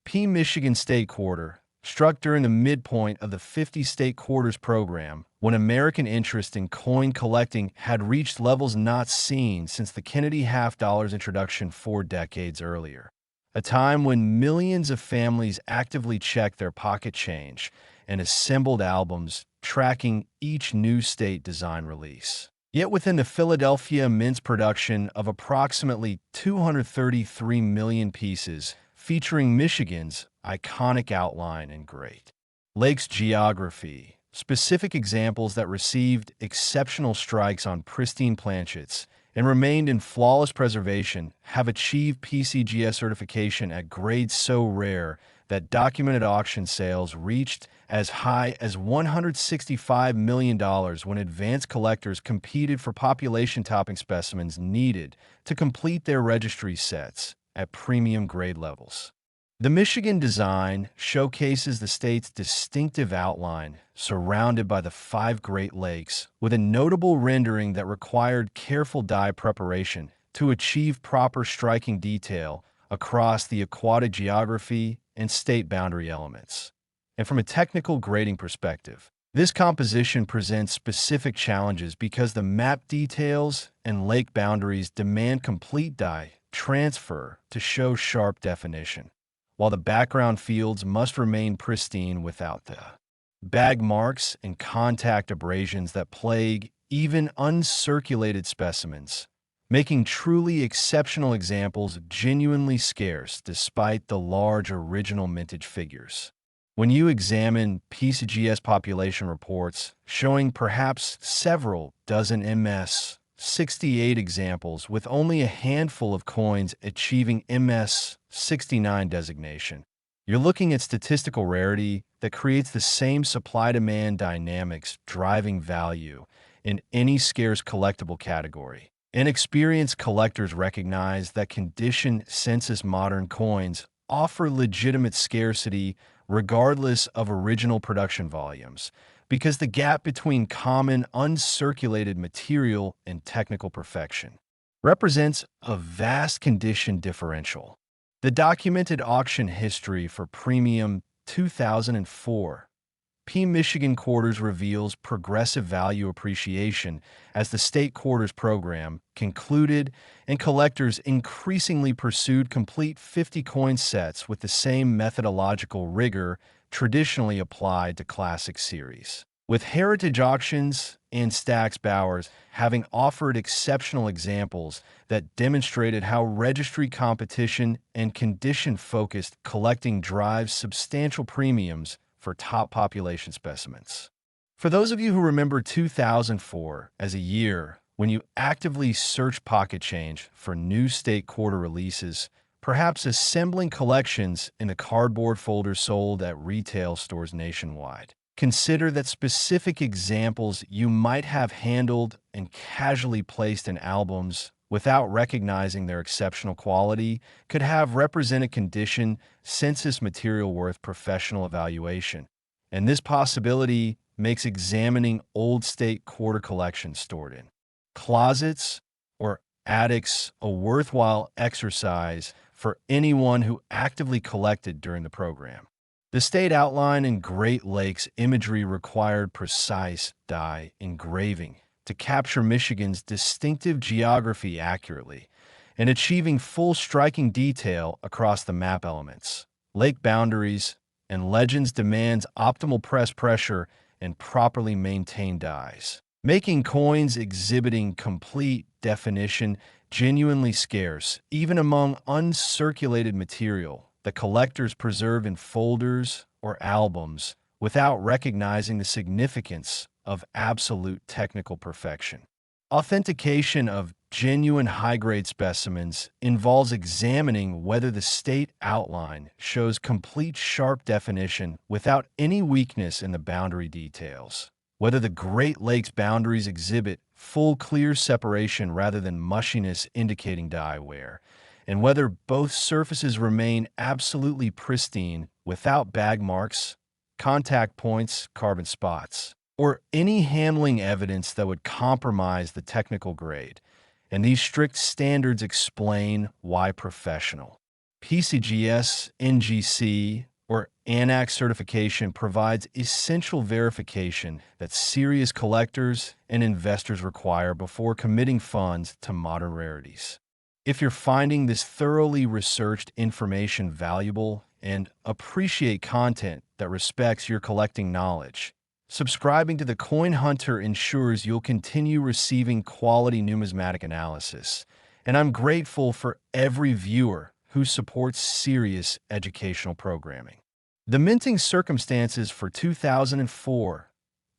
P. Michigan State Quarter, struck during the midpoint of the 50 State Quarters program, when American interest in coin collecting had reached levels not seen since the Kennedy half-dollar's introduction 4 decades earlier. A time when millions of families actively checked their pocket change and assembled albums tracking each new state design release. Yet within the Philadelphia Mint's production of approximately 233 million pieces, featuring Michigan's iconic outline and great lakes geography, specific examples that received exceptional strikes on pristine planchets and remained in flawless preservation have achieved PCGS certification at grades so rare that documented auction sales reached as high as $165 million when advanced collectors competed for population-topping specimens needed to complete their registry sets at premium grade levels. The Michigan design showcases the state's distinctive outline surrounded by the 5 Great Lakes, with a notable rendering that required careful dye preparation to achieve proper striking detail across the aquatic geography and state boundary elements. And from a technical grading perspective, this composition presents specific challenges because the map details and lake boundaries demand complete dye transfer to show sharp definition, while the background fields must remain pristine without the bag marks and contact abrasions that plague even uncirculated specimens, making truly exceptional examples genuinely scarce despite the large original mintage figures. When you examine PCGS population reports showing perhaps several dozen MS 68 examples with only a handful of coins achieving MS 69 designation, you're looking at statistical rarity that creates the same supply-demand dynamics driving value in any scarce collectible category. Inexperienced collectors recognize that condition census modern coins offer legitimate scarcity regardless of original production volumes, because the gap between common uncirculated material and technical perfection represents a vast condition differential. The documented auction history for premium 2004 P. Michigan Quarters reveals progressive value appreciation as the state quarters program concluded and collectors increasingly pursued complete 50 coin sets with the same methodological rigor traditionally applied to classic series. With heritage auctions and Stax Bowers having offered exceptional examples that demonstrated how registry competition and condition-focused collecting drives substantial premiums for top population specimens. For those of you who remember 2004 as a year when you actively searched pocket change for new state quarter releases, perhaps assembling collections in the cardboard folders sold at retail stores nationwide, consider that specific examples you might have handled and casually placed in albums without recognizing their exceptional quality could have represented condition census material worth professional evaluation. And this possibility makes examining old state quarter collections stored in closets or attics a worthwhile exercise for anyone who actively collected during the program. The state outline and Great Lakes imagery required precise dye engraving to capture Michigan's distinctive geography accurately and achieving full striking detail across the map elements, lake boundaries, and legends demands optimal press pressure and properly maintained dyes, making coins exhibiting complete definition genuinely scarce, even among uncirculated material that collectors preserve in folders or albums without recognizing the significance of absolute technical perfection. Authentication of genuine high-grade specimens involves examining whether the state outline shows complete sharp definition without any weakness in the boundary details, whether the Great Lakes boundaries exhibit full clear separation rather than mushiness indicating dye wear, and whether both surfaces remain absolutely pristine without bag marks, contact points, carbon spots, or any handling evidence that would compromise the technical grade. And these strict standards explain why professional. PCGS, NGC, or ANAC certification provides essential verification that serious collectors and investors require before committing funds to modern rarities. If you're finding this thoroughly researched information valuable and appreciate content that respects your collecting knowledge, subscribing to the Coin Hunter ensures you'll continue receiving quality numismatic analysis, and I'm grateful for every viewer who supports serious educational programming. The minting circumstances for 2004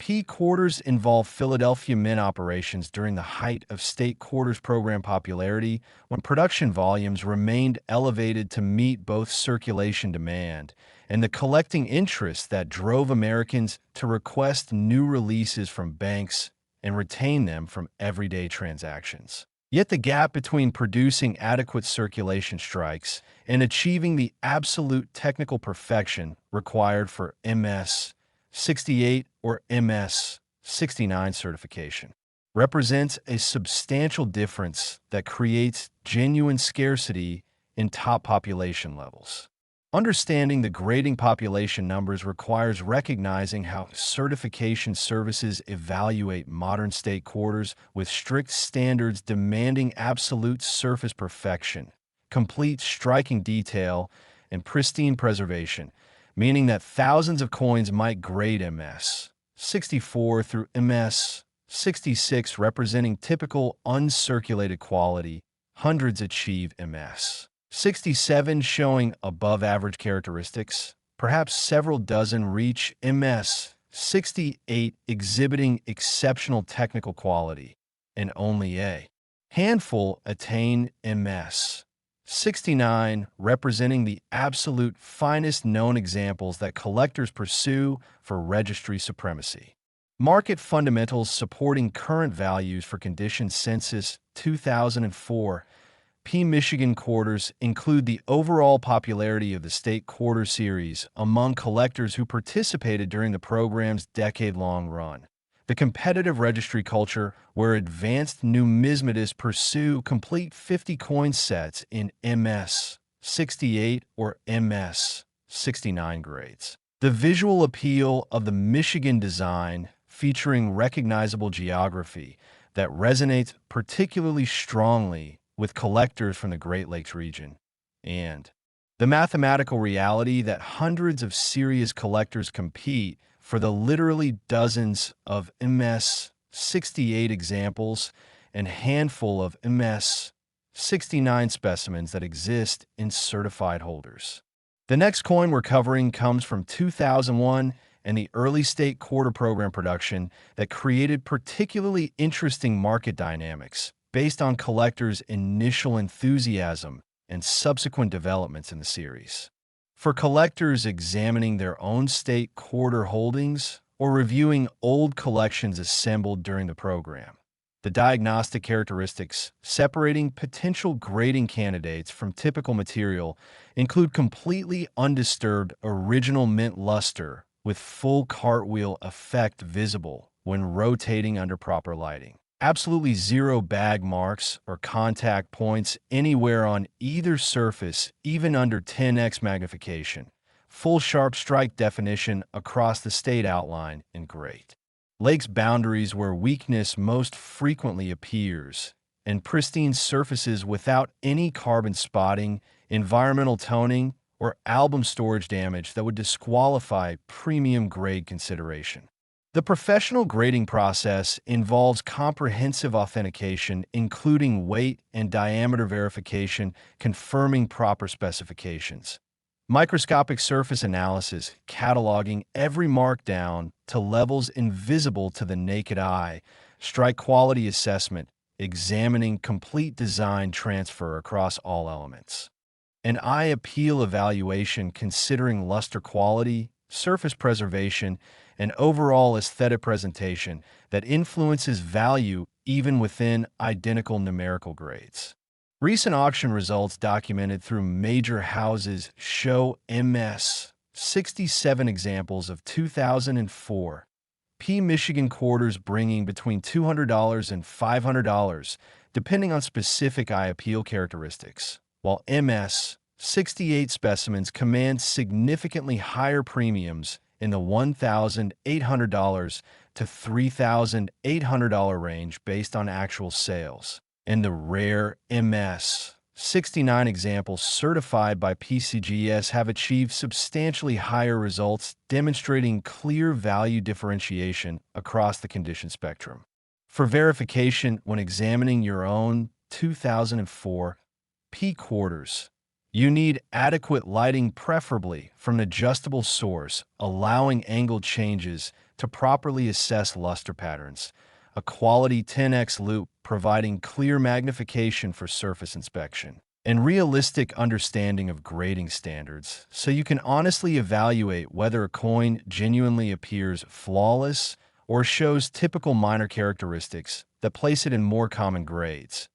P quarters involve Philadelphia mint operations during the height of state quarters program popularity, when production volumes remained elevated to meet both circulation demand and the collecting interest that drove Americans to request new releases from banks and retain them from everyday transactions. Yet the gap between producing adequate circulation strikes and achieving the absolute technical perfection required for MS 68 or MS 69 certification represents a substantial difference that creates genuine scarcity in top population levels. Understanding the grading population numbers requires recognizing how certification services evaluate modern state quarters with strict standards demanding absolute surface perfection, complete striking detail, and pristine preservation, meaning that thousands of coins might grade MS 64 through MS 66 representing typical uncirculated quality, hundreds achieve MS 67 showing above average characteristics, perhaps several dozen reach MS 68 exhibiting exceptional technical quality, and only a handful attain MS 69, representing the absolute finest known examples that collectors pursue for registry supremacy. Market fundamentals supporting current values for condition census 2004 P Michigan quarters include the overall popularity of the state quarter series among collectors who participated during the program's decade-long run. The competitive registry culture where advanced numismatists pursue complete 50 coin sets in MS 68 or MS 69 grades. The visual appeal of the Michigan design featuring recognizable geography that resonates particularly strongly with collectors from the Great Lakes region, and the mathematical reality that hundreds of serious collectors compete for the literally dozens of MS 68 examples and handful of MS 69 specimens that exist in certified holders. The next coin we're covering comes from 2001 and the early state quarter program production that created particularly interesting market dynamics based on collectors' initial enthusiasm and subsequent developments in the series. For collectors examining their own state quarter holdings or reviewing old collections assembled during the program, the diagnostic characteristics separating potential grading candidates from typical material include completely undisturbed original mint luster with full cartwheel effect visible when rotating under proper lighting. Absolutely zero bag marks or contact points anywhere on either surface, even under 10x magnification. Full sharp strike definition across the state outline in Great Lakes boundaries where weakness most frequently appears, and pristine surfaces without any carbon spotting, environmental toning, or album storage damage that would disqualify premium grade consideration. The professional grading process involves comprehensive authentication, including weight and diameter verification, confirming proper specifications, Microscopic surface analysis, cataloging every mark down to levels invisible to the naked eye. Strike quality assessment, examining complete design transfer across all elements. An eye appeal evaluation considering luster quality, surface preservation, and overall aesthetic presentation that influences value even within identical numerical grades. Recent auction results documented through major houses show MS 67 examples of 2004 P Michigan quarters bringing between $200 and $500, depending on specific eye appeal characteristics, while MS 68 specimens command significantly higher premiums in the $1,800 to $3,800 range based on actual sales. And the rare MS 69 examples certified by PCGS have achieved substantially higher results, demonstrating clear value differentiation across the condition spectrum. For verification, when examining your own 2004 P quarters, you need adequate lighting, preferably from an adjustable source, allowing angle changes to properly assess luster patterns. A quality 10x loupe providing clear magnification for surface inspection, and realistic understanding of grading standards so you can honestly evaluate whether a coin genuinely appears flawless or shows typical minor characteristics that place it in more common grades.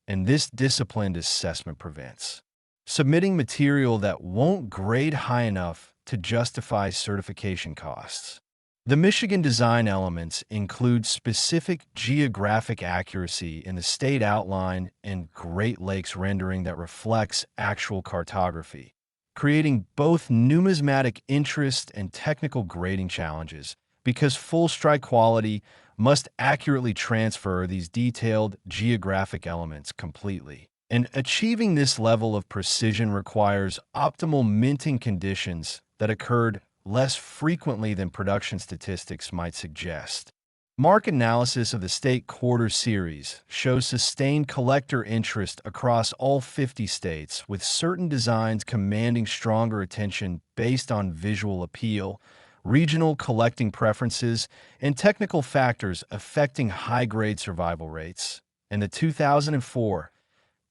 And this disciplined assessment prevents submitting material that won't grade high enough to justify certification costs. The Michigan design elements include specific geographic accuracy in the state outline and Great Lakes rendering that reflects actual cartography, creating both numismatic interest and technical grading challenges because full strike quality must accurately transfer these detailed geographic elements completely. And achieving this level of precision requires optimal minting conditions that occurred less frequently than production statistics might suggest. Market analysis of the state quarter series shows sustained collector interest across all 50 states, with certain designs commanding stronger attention based on visual appeal, regional collecting preferences, and technical factors affecting high-grade survival rates. And the 2004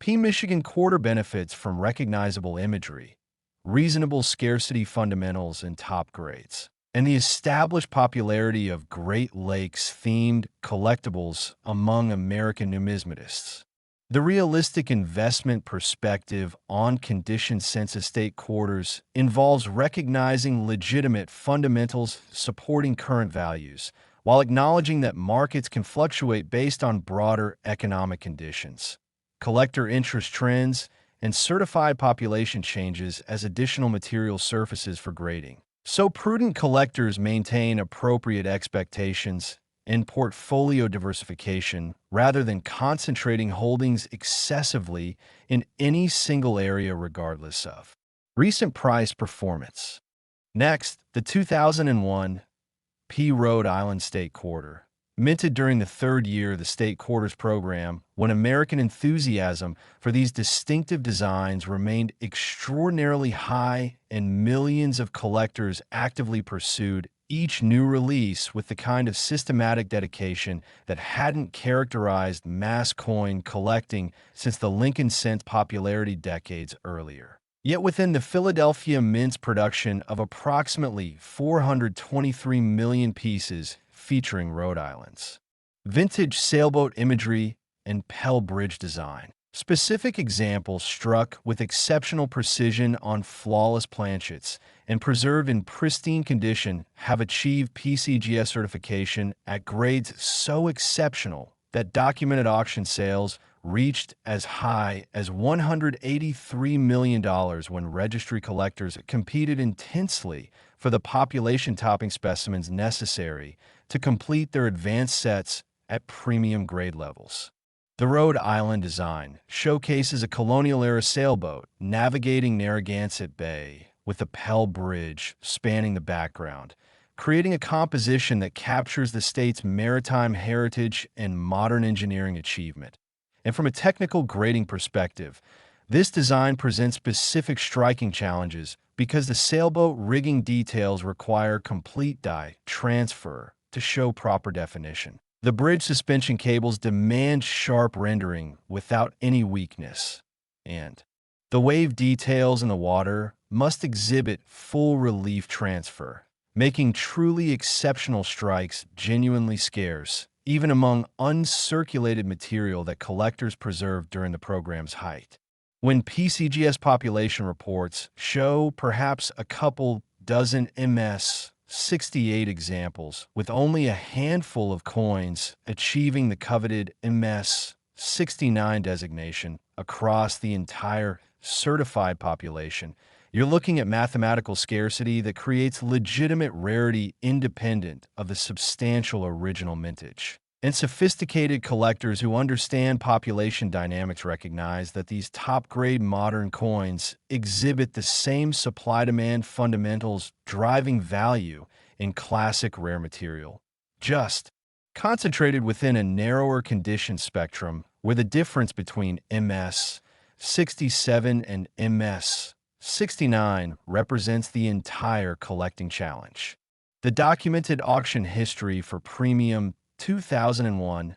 P Michigan quarter benefits from recognizable imagery, reasonable scarcity fundamentals, and top grades, and the established popularity of Great Lakes-themed collectibles among American numismatists. The realistic investment perspective on condition census state quarters involves recognizing legitimate fundamentals supporting current values, while acknowledging that markets can fluctuate based on broader economic conditions, collector interest trends, and certified population changes as additional material surfaces for grading. So prudent collectors maintain appropriate expectations in portfolio diversification rather than concentrating holdings excessively in any single area regardless of recent price performance. Next, the 2001 P Rhode Island State Quarter. Minted during the third year of the State Quarters program, when American enthusiasm for these distinctive designs remained extraordinarily high and millions of collectors actively pursued each new release with the kind of systematic dedication that hadn't characterized mass coin collecting since the Lincoln cent popularity decades earlier. Yet within the Philadelphia Mint's production of approximately 423 million pieces featuring Rhode Island's vintage sailboat imagery and Pell Bridge design. Specific examples struck with exceptional precision on flawless planchets and preserved in pristine condition have achieved PCGS certification at grades so exceptional that documented auction sales reached as high as $183 million when registry collectors competed intensely for the population-topping specimens necessary to complete their advanced sets at premium grade levels. The Rhode Island design showcases a colonial-era sailboat navigating Narragansett Bay with a Pell Bridge spanning the background, creating a composition that captures the state's maritime heritage and modern engineering achievement. And from a technical grading perspective, This design presents specific striking challenges because the sailboat rigging details require complete die transfer to show proper definition. The bridge suspension cables demand sharp rendering without any weakness, and the wave details in the water must exhibit full relief transfer, making truly exceptional strikes genuinely scarce, even among uncirculated material that collectors preserved during the program's height. When PCGS population reports show perhaps a couple dozen MS 68 examples, with only a handful of coins achieving the coveted MS 69 designation across the entire certified population, you're looking at mathematical scarcity that creates legitimate rarity independent of the substantial original mintage. And sophisticated collectors who understand population dynamics recognize that these top-grade modern coins exhibit the same supply-demand fundamentals driving value in classic rare material, just concentrated within a narrower condition spectrum where the difference between MS 67 and MS 69 represents the entire collecting challenge. The documented auction history for premium 2001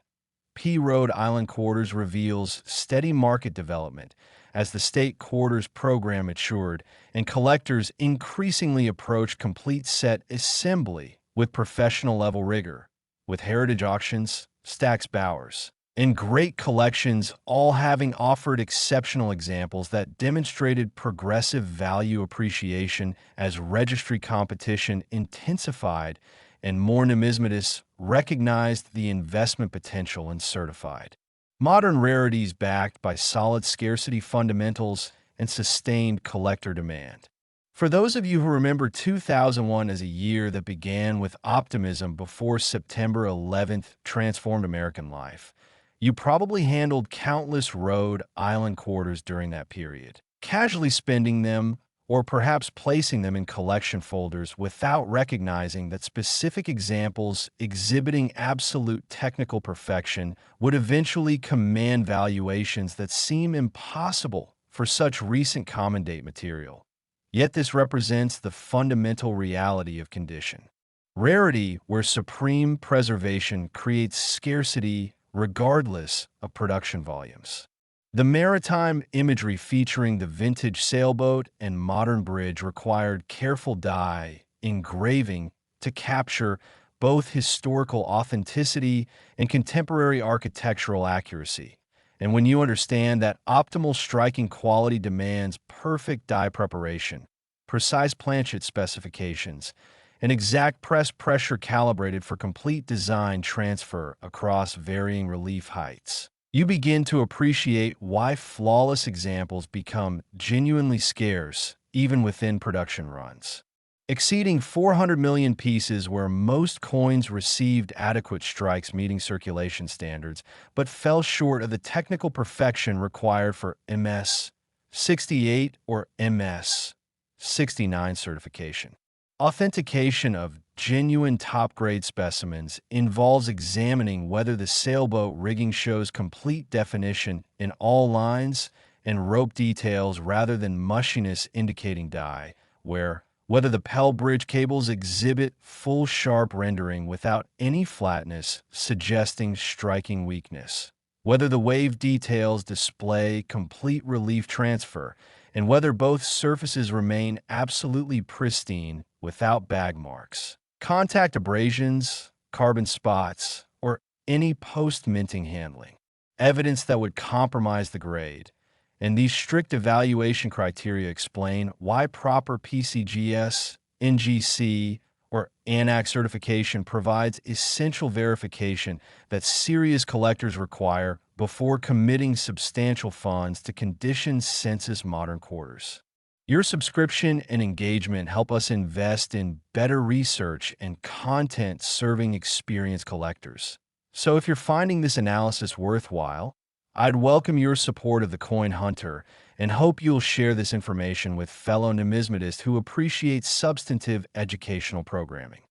P. Rhode Island quarters reveals steady market development as the state quarters program matured and collectors increasingly approached complete set assembly with professional level rigor, with heritage auctions, Stax Bowers, and great collections all having offered exceptional examples that demonstrated progressive value appreciation as registry competition intensified and more numismatists recognized the investment potential in certified modern rarities backed by solid scarcity fundamentals and sustained collector demand. For those of you who remember 2001 as a year that began with optimism before September 11th transformed American life, you probably handled countless Rhode Island quarters during that period, casually spending them or perhaps placing them in collection folders without recognizing that specific examples exhibiting absolute technical perfection would eventually command valuations that seem impossible for such recent common date material. Yet this represents the fundamental reality of condition. Rarity, where supreme preservation creates scarcity regardless of production volumes. The maritime imagery featuring the vintage sailboat and modern bridge required careful die engraving to capture both historical authenticity and contemporary architectural accuracy. And when you understand that optimal striking quality demands perfect die preparation, precise planchet specifications, and exact press pressure calibrated for complete design transfer across varying relief heights, you begin to appreciate why flawless examples become genuinely scarce even within production runs. Exceeding 400 million pieces where most coins received adequate strikes meeting circulation standards, but fell short of the technical perfection required for MS 68 or MS 69 certification. Authentication of genuine top-grade specimens involves examining whether the sailboat rigging shows complete definition in all lines and rope details rather than mushiness indicating die, whether the Pell Bridge cables exhibit full sharp rendering without any flatness suggesting striking weakness, whether the wave details display complete relief transfer, and whether both surfaces remain absolutely pristine without bag marks, contact abrasions, carbon spots, or any post-minting handling, evidence that would compromise the grade. And these strict evaluation criteria explain why proper PCGS, NGC, or ANAC certification provides essential verification that serious collectors require before committing substantial funds to condition census modern quarters. Your subscription and engagement help us invest in better research and content serving experienced collectors. So if you're finding this analysis worthwhile, I'd welcome your support of the Coin Hunter and hope you'll share this information with fellow numismatists who appreciate substantive educational programming.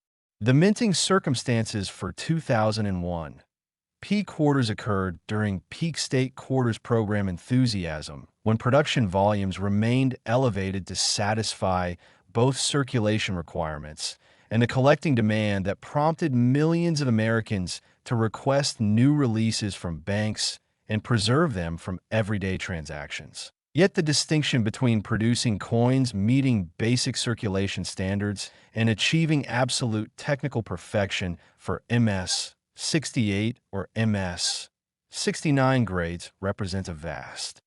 The minting circumstances for 2001 P quarters occurred during peak state quarters program enthusiasm, when production volumes remained elevated to satisfy both circulation requirements and the collecting demand that prompted millions of Americans to request new releases from banks and preserve them from everyday transactions. Yet the distinction between producing coins meeting basic circulation standards and achieving absolute technical perfection for MS 68 or MS 69 grades represents a vast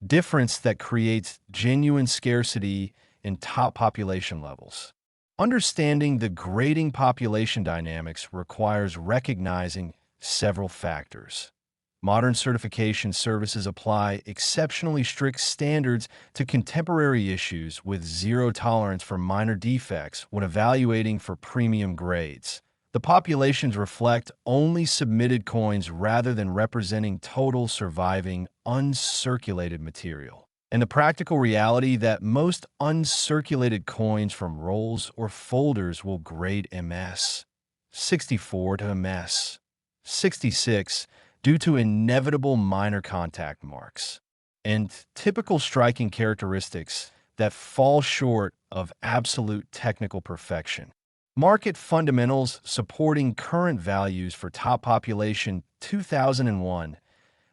difference that creates genuine scarcity in top population levels. Understanding the grading population dynamics requires recognizing several factors. Modern certification services apply exceptionally strict standards to contemporary issues with zero tolerance for minor defects when evaluating for premium grades. The populations reflect only submitted coins rather than representing total surviving uncirculated material. And the practical reality that most uncirculated coins from rolls or folders will grade MS 64 to MS 66 due to inevitable minor contact marks and typical striking characteristics that fall short of absolute technical perfection. Market fundamentals supporting current values for top population 2001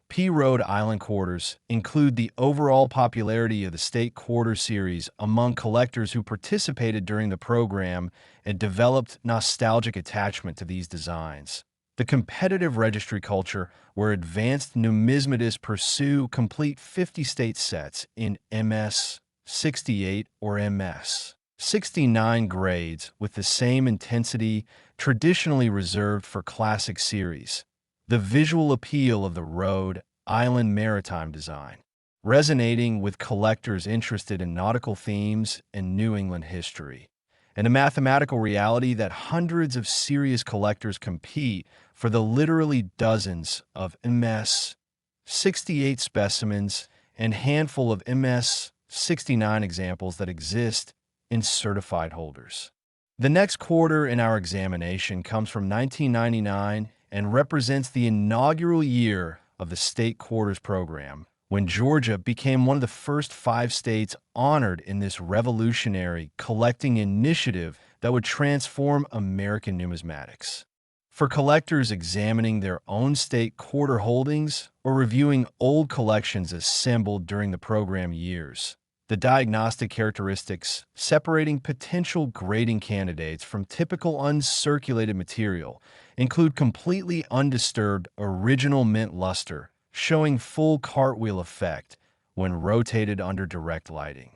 P Rhode Island quarters include the overall popularity of the state quarter series among collectors who participated during the program and developed nostalgic attachment to these designs. The competitive registry culture, where advanced numismatists pursue complete 50-state sets in MS 68 or MS 69 grades with the same intensity traditionally reserved for classic series. The visual appeal of the Rhode Island maritime design, resonating with collectors interested in nautical themes and New England history, and the mathematical reality that hundreds of serious collectors compete for the literally dozens of MS 68 specimens and handful of MS 69 examples that exist in certified holders. The next quarter in our examination comes from 1999 and represents the inaugural year of the state quarters program, when Georgia became one of the first 5 states honored in this revolutionary collecting initiative that would transform American numismatics. For collectors examining their own state quarter holdings or reviewing old collections assembled during the program years, the diagnostic characteristics separating potential grading candidates from typical uncirculated material include completely undisturbed original mint luster, showing full cartwheel effect when rotated under direct lighting.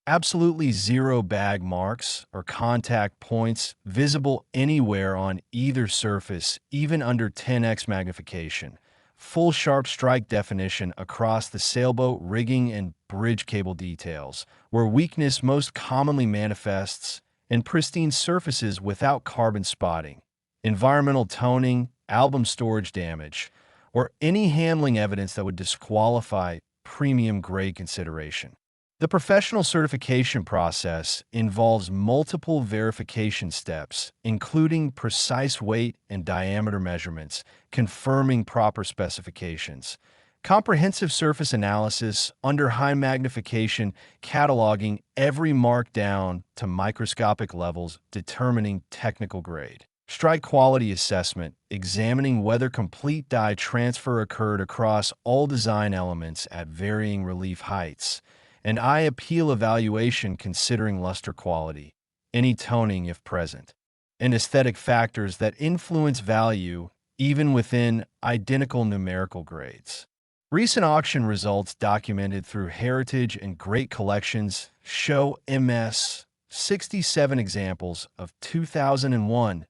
Absolutely zero bag marks or contact points visible anywhere on either surface, even under 10x magnification. Full sharp strike definition across the sailboat rigging and bridge cable details, where weakness most commonly manifests, and pristine surfaces without carbon spotting. Environmental toning, album storage damage, or any handling evidence that would disqualify premium grade consideration. The professional certification process involves multiple verification steps, including precise weight and diameter measurements, confirming proper specifications, comprehensive surface analysis under high magnification, cataloging every mark down to microscopic levels, determining technical grade. Strike quality assessment, examining whether complete die transfer occurred across all design elements at varying relief heights. An eye appeal evaluation considering luster quality, any toning if present, and aesthetic factors that influence value even within identical numerical grades. Recent auction results documented through Heritage and Great Collections show MS 67 examples of 2001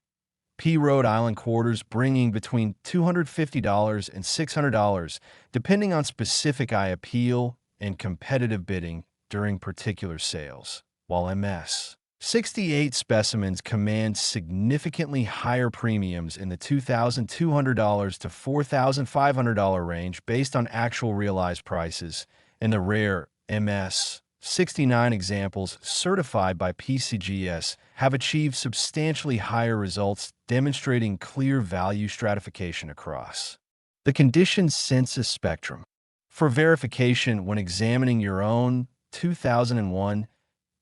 P Rhode Island quarters bringing between $250 and $600, depending on specific eye appeal and competitive bidding during particular sales, while MS 68 specimens command significantly higher premiums in the $2,200 to $4,500 range based on actual realized prices, and the rare MS 69 examples certified by PCGS have achieved substantially higher results, demonstrating clear value stratification across The condition census spectrum. For verification, when examining your own 2001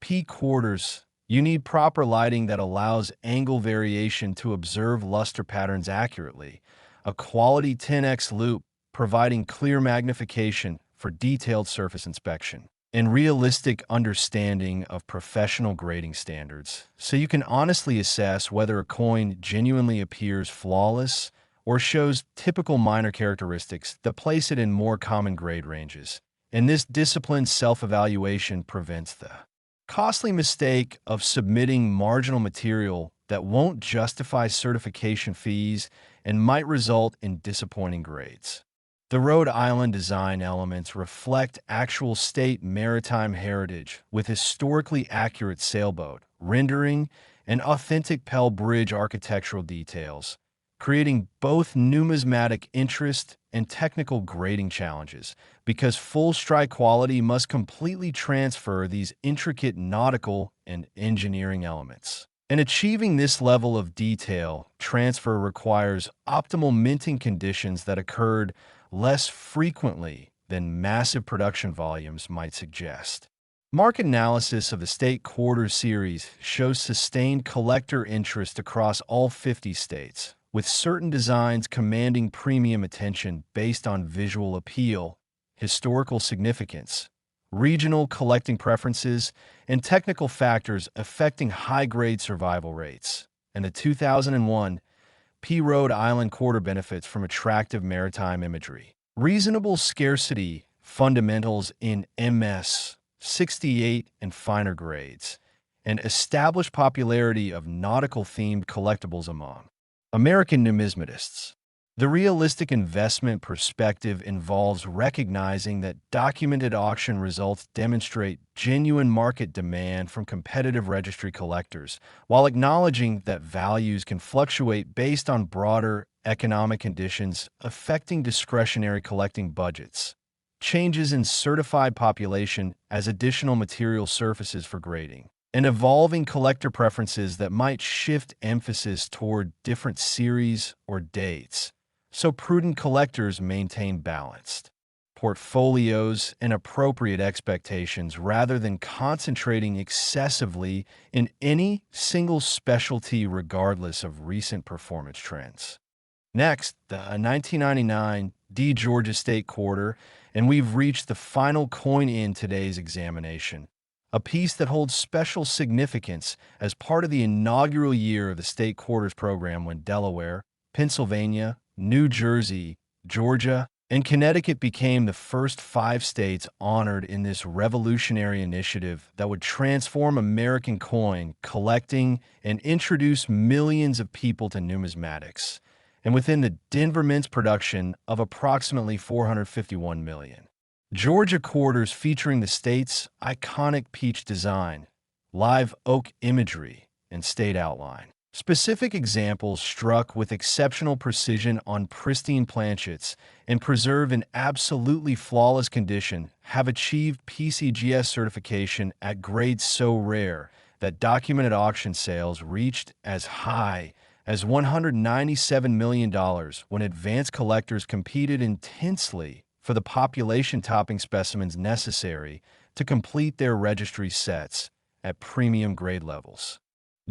P quarters, you need proper lighting that allows angle variation to observe luster patterns accurately, a quality 10x loupe providing clear magnification for detailed surface inspection, and realistic understanding of professional grading standards, so you can honestly assess whether a coin genuinely appears flawless or shows typical minor characteristics that place it in more common grade ranges. And this disciplined self-evaluation prevents the costly mistake of submitting marginal material that won't justify certification fees and might result in disappointing grades. The Rhode Island design elements reflect actual state maritime heritage with historically accurate sailboat, rendering, and authentic Pell Bridge architectural details, creating both numismatic interest and technical grading challenges, because full strike quality must completely transfer these intricate nautical and engineering elements. And achieving this level of detail transfer requires optimal minting conditions that occurred less frequently than massive production volumes might suggest. Market analysis of the State Quarters series shows sustained collector interest across all 50 states, with certain designs commanding premium attention based on visual appeal, historical significance, regional collecting preferences, and technical factors affecting high-grade survival rates. And the 2001 P. Rhode Island quarter benefits from attractive maritime imagery, reasonable scarcity fundamentals in MS 68 and finer grades, and established popularity of nautical-themed collectibles among American numismatists. The realistic investment perspective involves recognizing that documented auction results demonstrate genuine market demand from competitive registry collectors, while acknowledging that values can fluctuate based on broader economic conditions affecting discretionary collecting budgets, changes in certified population as additional material surfaces for grading, and evolving collector preferences that might shift emphasis toward different series or dates. So prudent collectors maintain balanced portfolios and appropriate expectations rather than concentrating excessively in any single specialty regardless of recent performance trends. Next, the 1999 D. Georgia State Quarter, and we've reached the final coin in today's examination, a piece that holds special significance as part of the inaugural year of the State Quarters program when Delaware, Pennsylvania, New Jersey, Georgia, and Connecticut became the first 5 states honored in this revolutionary initiative that would transform American coin collecting and introduce millions of people to numismatics, and within the Denver Mint's production of approximately 451 million. Georgia quarters featuring the state's iconic peach design, live oak imagery, and state outline. Specific examples struck with exceptional precision on pristine planchets and preserved in absolutely flawless condition have achieved PCGS certification at grades so rare that documented auction sales reached as high as $197 million when advanced collectors competed intensely for the population-topping specimens necessary to complete their registry sets at premium grade levels.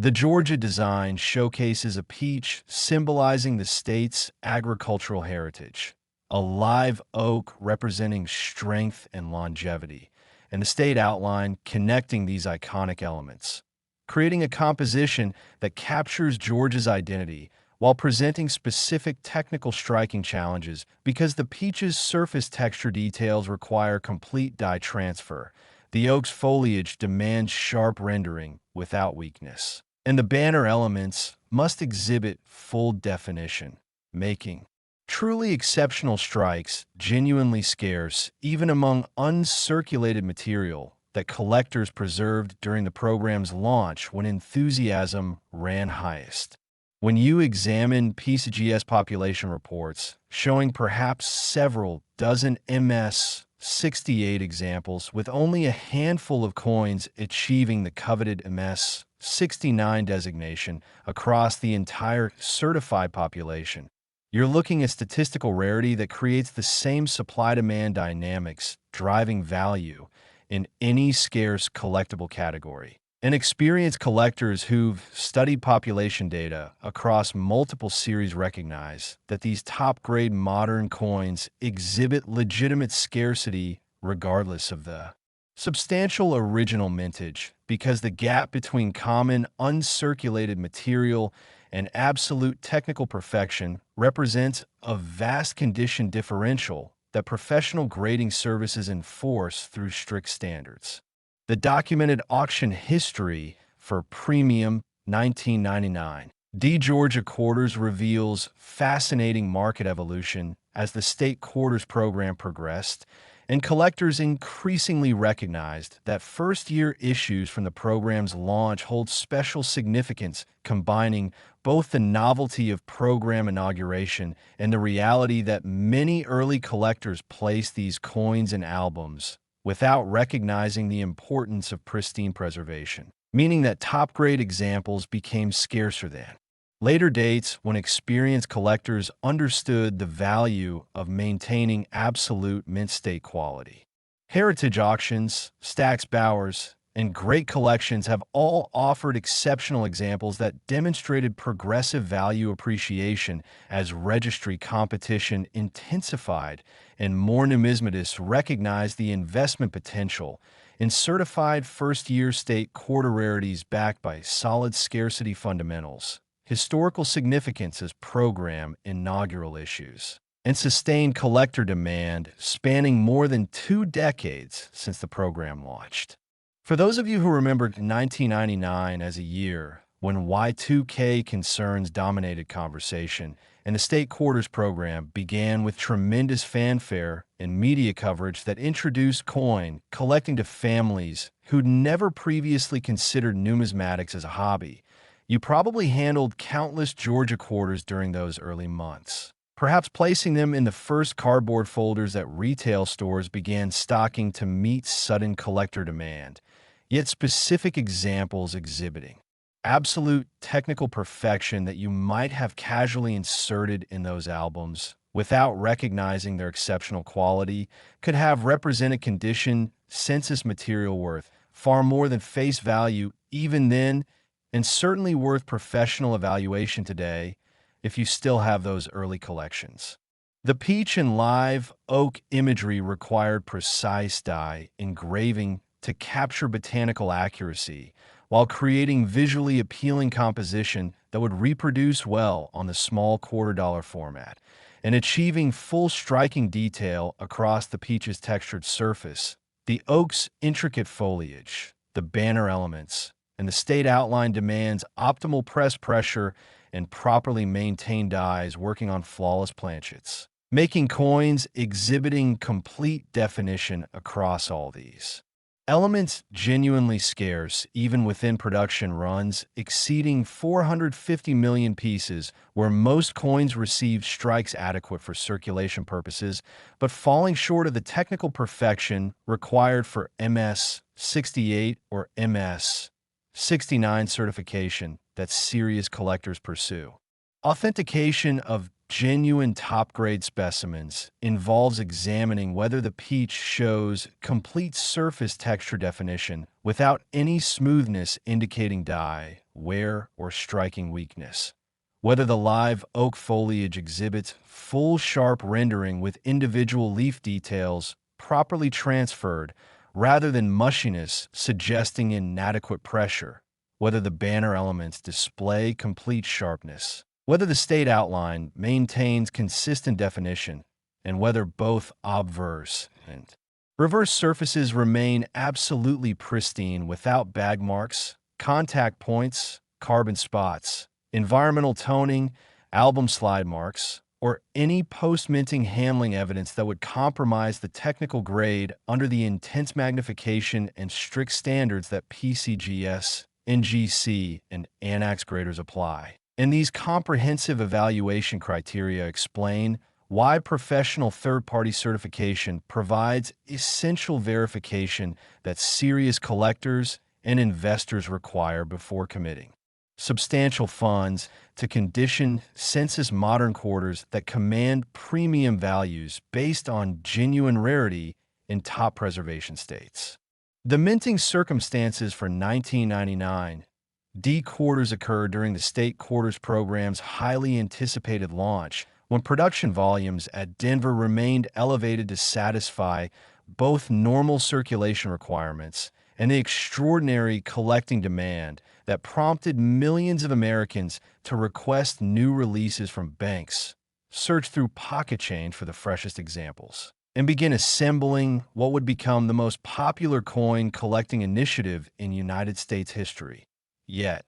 The Georgia design showcases a peach symbolizing the state's agricultural heritage, a live oak representing strength and longevity, and the state outline connecting these iconic elements, creating a composition that captures Georgia's identity while presenting specific technical striking challenges because the peach's surface texture details require complete dye transfer. The oak's foliage demands sharp rendering without weakness, and the banner elements must exhibit full definition, making truly exceptional strikes genuinely scarce even among uncirculated material that collectors preserved during the program's launch when enthusiasm ran highest. When you examine PCGS population reports showing perhaps several dozen MS 68 examples with only a handful of coins achieving the coveted MS 69 designation across the entire certified population, You're looking at statistical rarity that creates the same supply-demand dynamics driving value in any scarce collectible category. And experienced collectors who've studied population data across multiple series recognize that these top-grade modern coins exhibit legitimate scarcity regardless of the substantial original mintage, because the gap between common uncirculated material and absolute technical perfection represents a vast condition differential that professional grading services enforce through strict standards. The documented auction history for premium 1999 D Georgia quarters reveals fascinating market evolution as the state quarters program progressed, and collectors increasingly recognized that first-year issues from the program's launch hold special significance, combining both the novelty of program inauguration and the reality that many early collectors placed these coins in albums without recognizing the importance of pristine preservation, meaning that top-grade examples became scarcer than later dates, when experienced collectors understood the value of maintaining absolute mint state quality. Heritage auctions, Stax Bowers, and great collections have all offered exceptional examples that demonstrated progressive value appreciation as registry competition intensified and more numismatists recognized the investment potential in certified first-year state quarter rarities backed by solid scarcity fundamentals, historical significance as program inaugural issues, and sustained collector demand spanning more than 2 decades since the program launched. For those of you who remember 1999 as a year when Y2K concerns dominated conversation and the state quarters program began with tremendous fanfare and media coverage that introduced coin collecting to families who'd never previously considered numismatics as a hobby, you probably handled countless Georgia quarters during those early months, perhaps placing them in the first cardboard folders that retail stores began stocking to meet sudden collector demand, yet specific examples exhibiting absolute technical perfection that you might have casually inserted in those albums without recognizing their exceptional quality could have represented condition, census material worth far more than face value even then, and certainly worth professional evaluation today if you still have those early collections. The peach and live oak imagery required precise die engraving to capture botanical accuracy while creating visually appealing composition that would reproduce well on the small $quarter format, and achieving full striking detail across the peach's textured surface, the oak's intricate foliage, the banner elements, and the state outline demands optimal press pressure and properly maintained dies working on flawless planchets, making coins exhibiting complete definition across all these elements genuinely scarce even within production runs exceeding 450 million pieces, where most coins received strikes adequate for circulation purposes but falling short of the technical perfection required for MS 68 or MS 69 certification that serious collectors pursue. Authentication of genuine top-grade specimens involves examining whether the peach shows complete surface texture definition without any smoothness indicating die, wear, or striking weakness, whether the live oak foliage exhibits full sharp rendering with individual leaf details properly transferred rather than mushiness suggesting inadequate pressure, whether the banner elements display complete sharpness, whether the state outline maintains consistent definition, and whether both obverse and reverse surfaces remain absolutely pristine without bag marks, contact points, carbon spots, environmental toning, album slide marks, or any post-minting handling evidence that would compromise the technical grade under the intense magnification and strict standards that PCGS, NGC, and ANAX graders apply. And these comprehensive evaluation criteria explain why professional third-party certification provides essential verification that serious collectors and investors require before committing substantial funds to condition census modern quarters that command premium values based on genuine rarity in top preservation states. The minting circumstances for 1999 D quarters occurred during the state quarters program's highly anticipated launch, when production volumes at Denver remained elevated to satisfy both normal circulation requirements and the extraordinary collecting demand that prompted millions of Americans to request new releases from banks, search through pocket change for the freshest examples, and begin assembling what would become the most popular coin collecting initiative in United States history. Yet,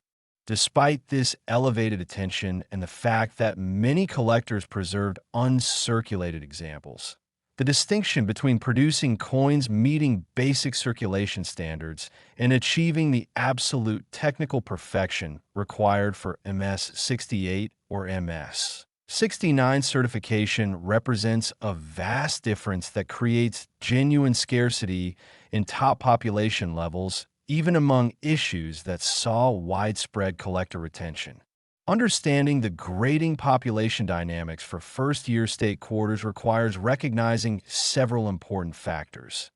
despite this elevated attention and the fact that many collectors preserved uncirculated examples, the distinction between producing coins meeting basic circulation standards and achieving the absolute technical perfection required for MS-68 or MS-69 certification represents a vast difference that creates genuine scarcity in top population levels, even among issues that saw widespread collector retention. Understanding the grading population dynamics for first-year state quarters requires recognizing several important factors.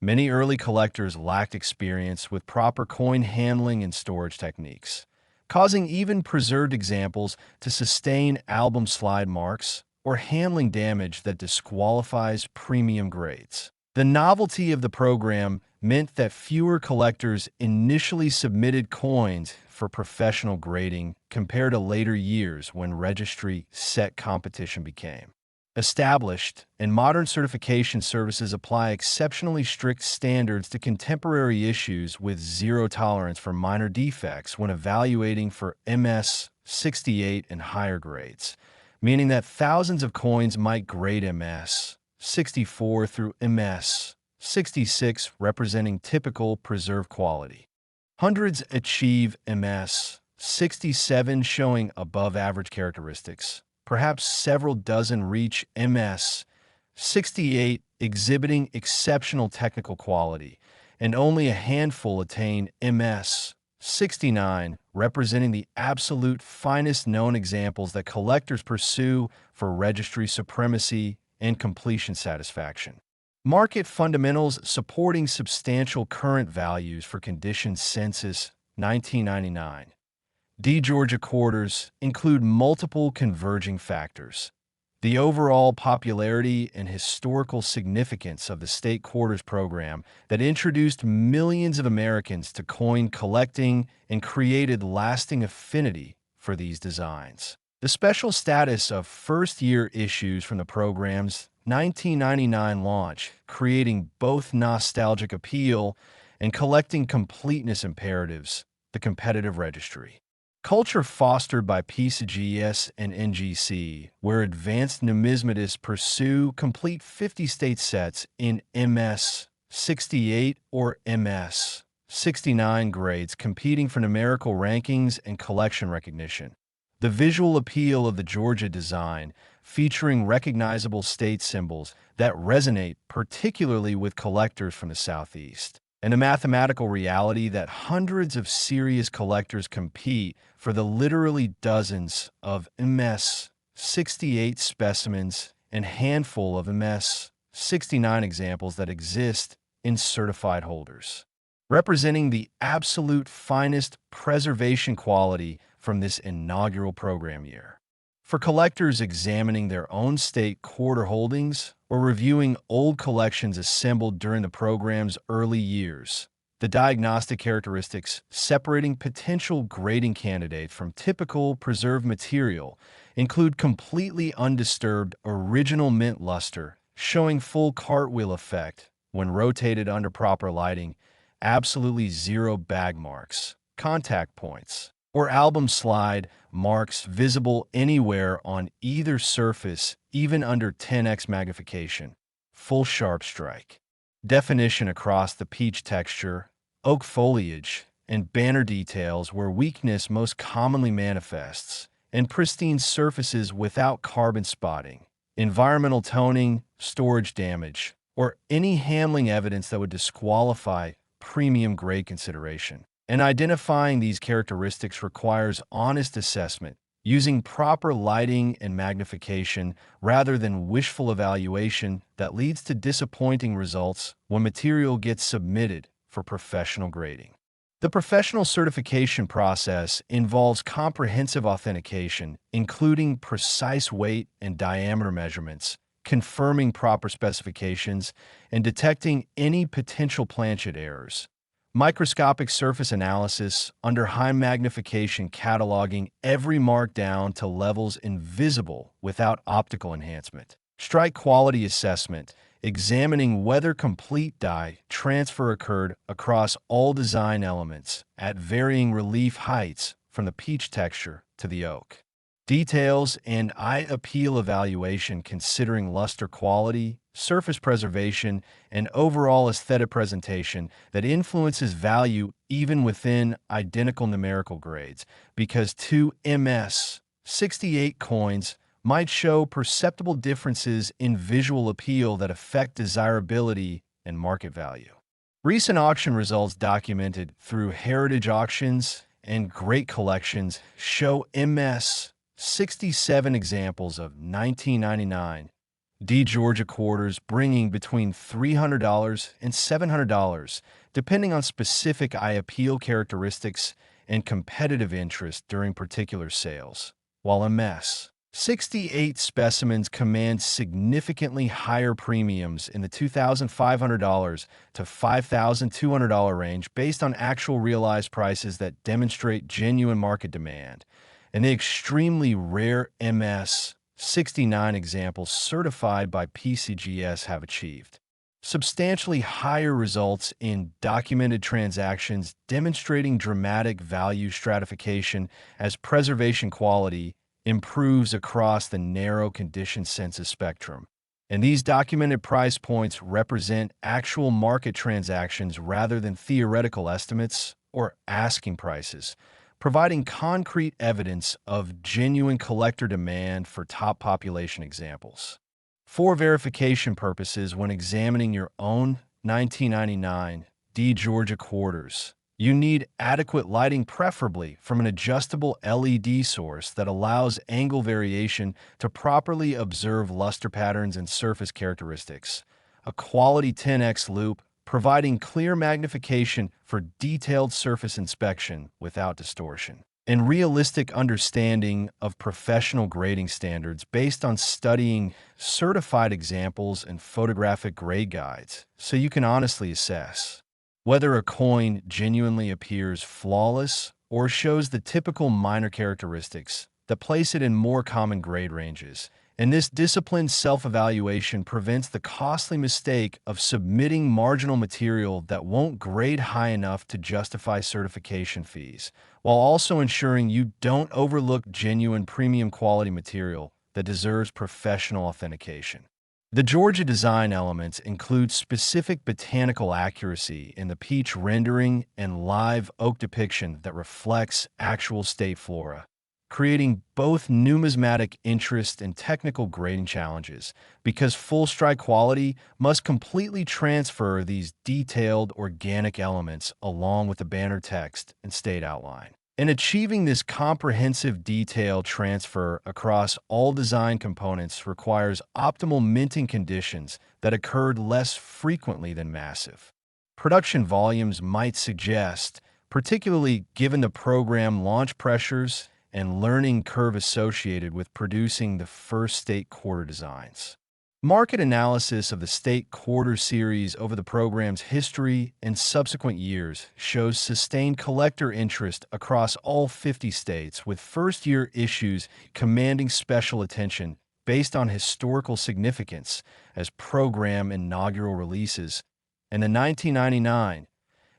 Many early collectors lacked experience with proper coin handling and storage techniques, causing even preserved examples to sustain album slide marks or handling damage that disqualifies premium grades. The novelty of the program meant that fewer collectors initially submitted coins for professional grading compared to later years when registry set competition became established, and modern certification services apply exceptionally strict standards to contemporary issues with zero tolerance for minor defects when evaluating for MS-68 and higher grades, meaning that thousands of coins might grade MS-64 through MS-66, representing typical preserved quality. Hundreds achieve MS-67 showing above average characteristics. Perhaps several dozen reach MS-68 exhibiting exceptional technical quality, and only a handful attain MS-69, representing the absolute finest known examples that collectors pursue for registry supremacy and completion satisfaction. Market fundamentals supporting substantial current values for condition census 1999. D Georgia quarters include multiple converging factors. The overall popularity and historical significance of the state quarters program that introduced millions of Americans to coin collecting and created lasting affinity for these designs. The special status of first-year issues from the program's 1999 launch, creating both nostalgic appeal and collecting completeness imperatives, the competitive registry. Culture fostered by PCGS and NGC, where advanced numismatists pursue complete 50-state sets in MS-68 or MS-69 grades, competing for numerical rankings and collection recognition. The visual appeal of the Georgia design, featuring recognizable state symbols that resonate particularly with collectors from the Southeast, and the mathematical reality that hundreds of serious collectors compete for the literally dozens of MS-68 specimens and handful of MS-69 examples that exist in certified holders, representing the absolute finest preservation quality from this inaugural program year. For collectors examining their own state quarter holdings or reviewing old collections assembled during the program's early years, the diagnostic characteristics separating potential grading candidates from typical preserved material include completely undisturbed original mint luster, showing full cartwheel effect when rotated under proper lighting, absolutely zero bag marks, contact points, or album slide marks visible anywhere on either surface, even under 10x magnification, full sharp strike. Definition across the peach texture, oak foliage, and banner details where weakness most commonly manifests, and pristine surfaces without carbon spotting, environmental toning, storage damage, or any handling evidence that would disqualify premium grade consideration. And identifying these characteristics requires honest assessment, using proper lighting and magnification rather than wishful evaluation that leads to disappointing results when material gets submitted for professional grading. The professional certification process involves comprehensive authentication, including precise weight and diameter measurements, confirming proper specifications, and detecting any potential planchet errors. Microscopic surface analysis under high magnification, cataloging every mark down to levels invisible without optical enhancement. Strike quality assessment, examining whether complete die transfer occurred across all design elements at varying relief heights from the peach texture to the oak. Details and eye appeal evaluation considering luster quality, surface preservation, and overall aesthetic presentation that influences value even within identical numerical grades, because two MS68 coins might show perceptible differences in visual appeal that affect desirability and market value. Recent auction results documented through heritage auctions and great collections show MS67 examples of 1999 D Georgia quarters bringing between $300 and $700, depending on specific eye appeal characteristics and competitive interest during particular sales, while MS68 specimens command significantly higher premiums in the $2,500 to $5,200 range based on actual realized prices that demonstrate genuine market demand, and the extremely rare MS69 examples certified by PCGS have achieved substantially higher results in documented transactions, demonstrating dramatic value stratification as preservation quality improves across the narrow condition census spectrum. And these documented price points represent actual market transactions rather than theoretical estimates or asking prices, providing concrete evidence of genuine collector demand for top population examples. For verification purposes, when examining your own 1999 D Georgia quarters, you need adequate lighting, preferably from an adjustable LED source that allows angle variation to properly observe luster patterns and surface characteristics, a quality 10x loop providing clear magnification for detailed surface inspection without distortion, and realistic understanding of professional grading standards based on studying certified examples and photographic grade guides, so you can honestly assess whether a coin genuinely appears flawless or shows the typical minor characteristics that place it in more common grade ranges. And this disciplined self-evaluation prevents the costly mistake of submitting marginal material that won't grade high enough to justify certification fees, while also ensuring you don't overlook genuine premium quality material that deserves professional authentication. The Georgia design elements include specific botanical accuracy in the peach rendering and live oak depiction that reflects actual state flora, creating both numismatic interest and technical grading challenges, because full strike quality must completely transfer these detailed organic elements along with the banner text and state outline. And achieving this comprehensive detail transfer across all design components requires optimal minting conditions that occurred less frequently than massive production volumes might suggest, particularly given the program launch pressures and learning curve associated with producing the first state quarter designs. Market analysis of the state quarter series over the program's history and subsequent years shows sustained collector interest across all 50 states, with first-year issues commanding special attention based on historical significance as program inaugural releases, and the 1999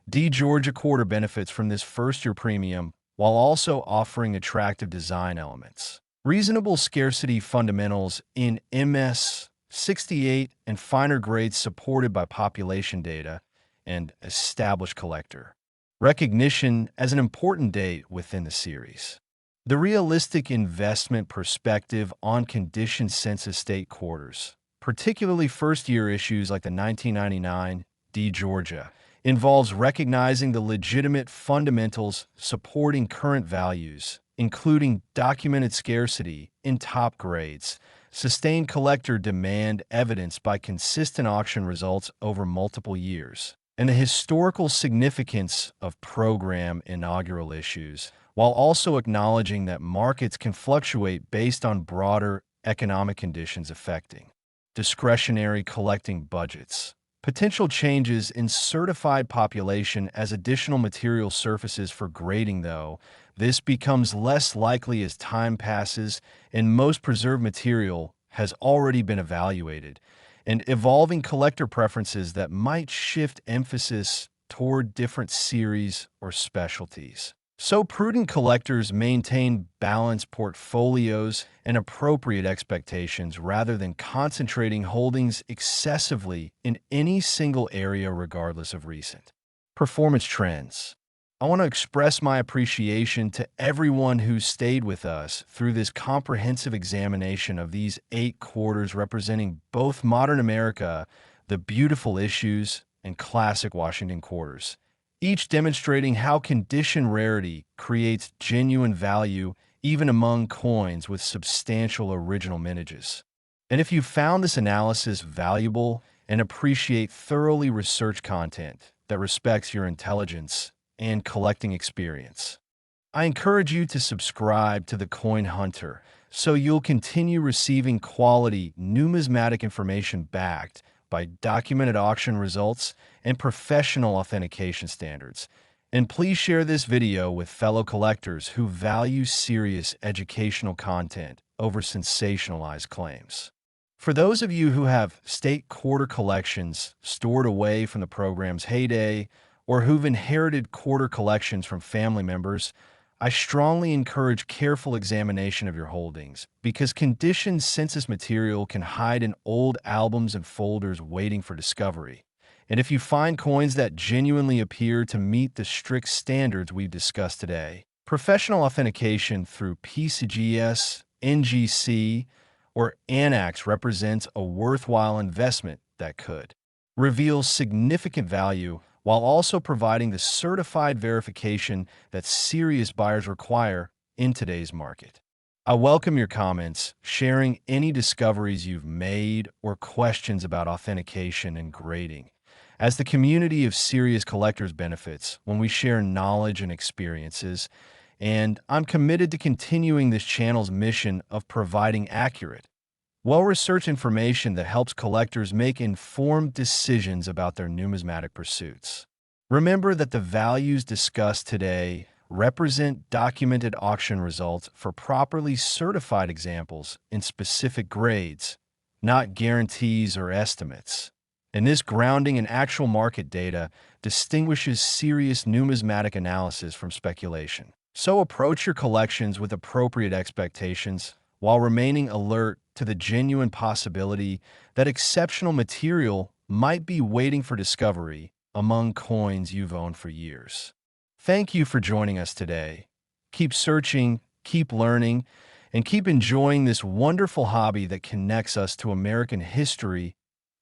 D Georgia quarter benefits from this first-year premium while also offering attractive design elements. Reasonable scarcity fundamentals in MS68 and finer grades supported by population data and established collector recognition as an important date within the series. The realistic investment perspective on condition census state quarters, particularly first-year issues like the 1999 D Georgia, involves recognizing the legitimate fundamentals supporting current values, including documented scarcity in top grades, sustained collector demand evidenced by consistent auction results over multiple years, and the historical significance of program inaugural issues, while also acknowledging that markets can fluctuate based on broader economic conditions affecting discretionary collecting budgets. Potential changes in certified population as additional material surfaces for grading, though, this becomes less likely as time passes and most preserved material has already been evaluated, and evolving collector preferences that might shift emphasis toward different series or specialties. So prudent collectors maintain balanced portfolios and appropriate expectations rather than concentrating holdings excessively in any single area regardless of recent performance trends. I want to express my appreciation to everyone who stayed with us through this comprehensive examination of these 8 quarters representing both modern America, the beautiful issues, and classic Washington quarters, each demonstrating how condition rarity creates genuine value even among coins with substantial original mintages. And if you found this analysis valuable and appreciate thoroughly researched content that respects your intelligence and collecting experience, I encourage you to subscribe to the Coin Hunter so you'll continue receiving quality numismatic information backed by documented auction results and professional authentication standards. And please share this video with fellow collectors who value serious educational content over sensationalized claims. For those of you who have state quarter collections stored away from the program's heyday, or who've inherited quarter collections from family members, I strongly encourage careful examination of your holdings because conditioned census material can hide in old albums and folders waiting for discovery. And if you find coins that genuinely appear to meet the strict standards we've discussed today, professional authentication through PCGS, NGC, or Annex represents a worthwhile investment that could reveal significant value while also providing the certified verification that serious buyers require in today's market. I welcome your comments, sharing any discoveries you've made or questions about authentication and grading, as the community of serious collectors benefits when we share knowledge and experiences, and I'm committed to continuing this channel's mission of providing accurate, well-researched information that helps collectors make informed decisions about their numismatic pursuits. Remember that the values discussed today represent documented auction results for properly certified examples in specific grades, not guarantees or estimates. And this grounding in actual market data distinguishes serious numismatic analysis from speculation. So approach your collections with appropriate expectations while remaining alert to the genuine possibility that exceptional material might be waiting for discovery among coins you've owned for years. Thank you for joining us today. Keep searching, keep learning, and keep enjoying this wonderful hobby that connects us to American history,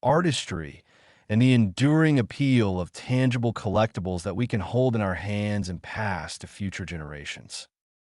artistry, and the enduring appeal of tangible collectibles that we can hold in our hands and pass to future generations.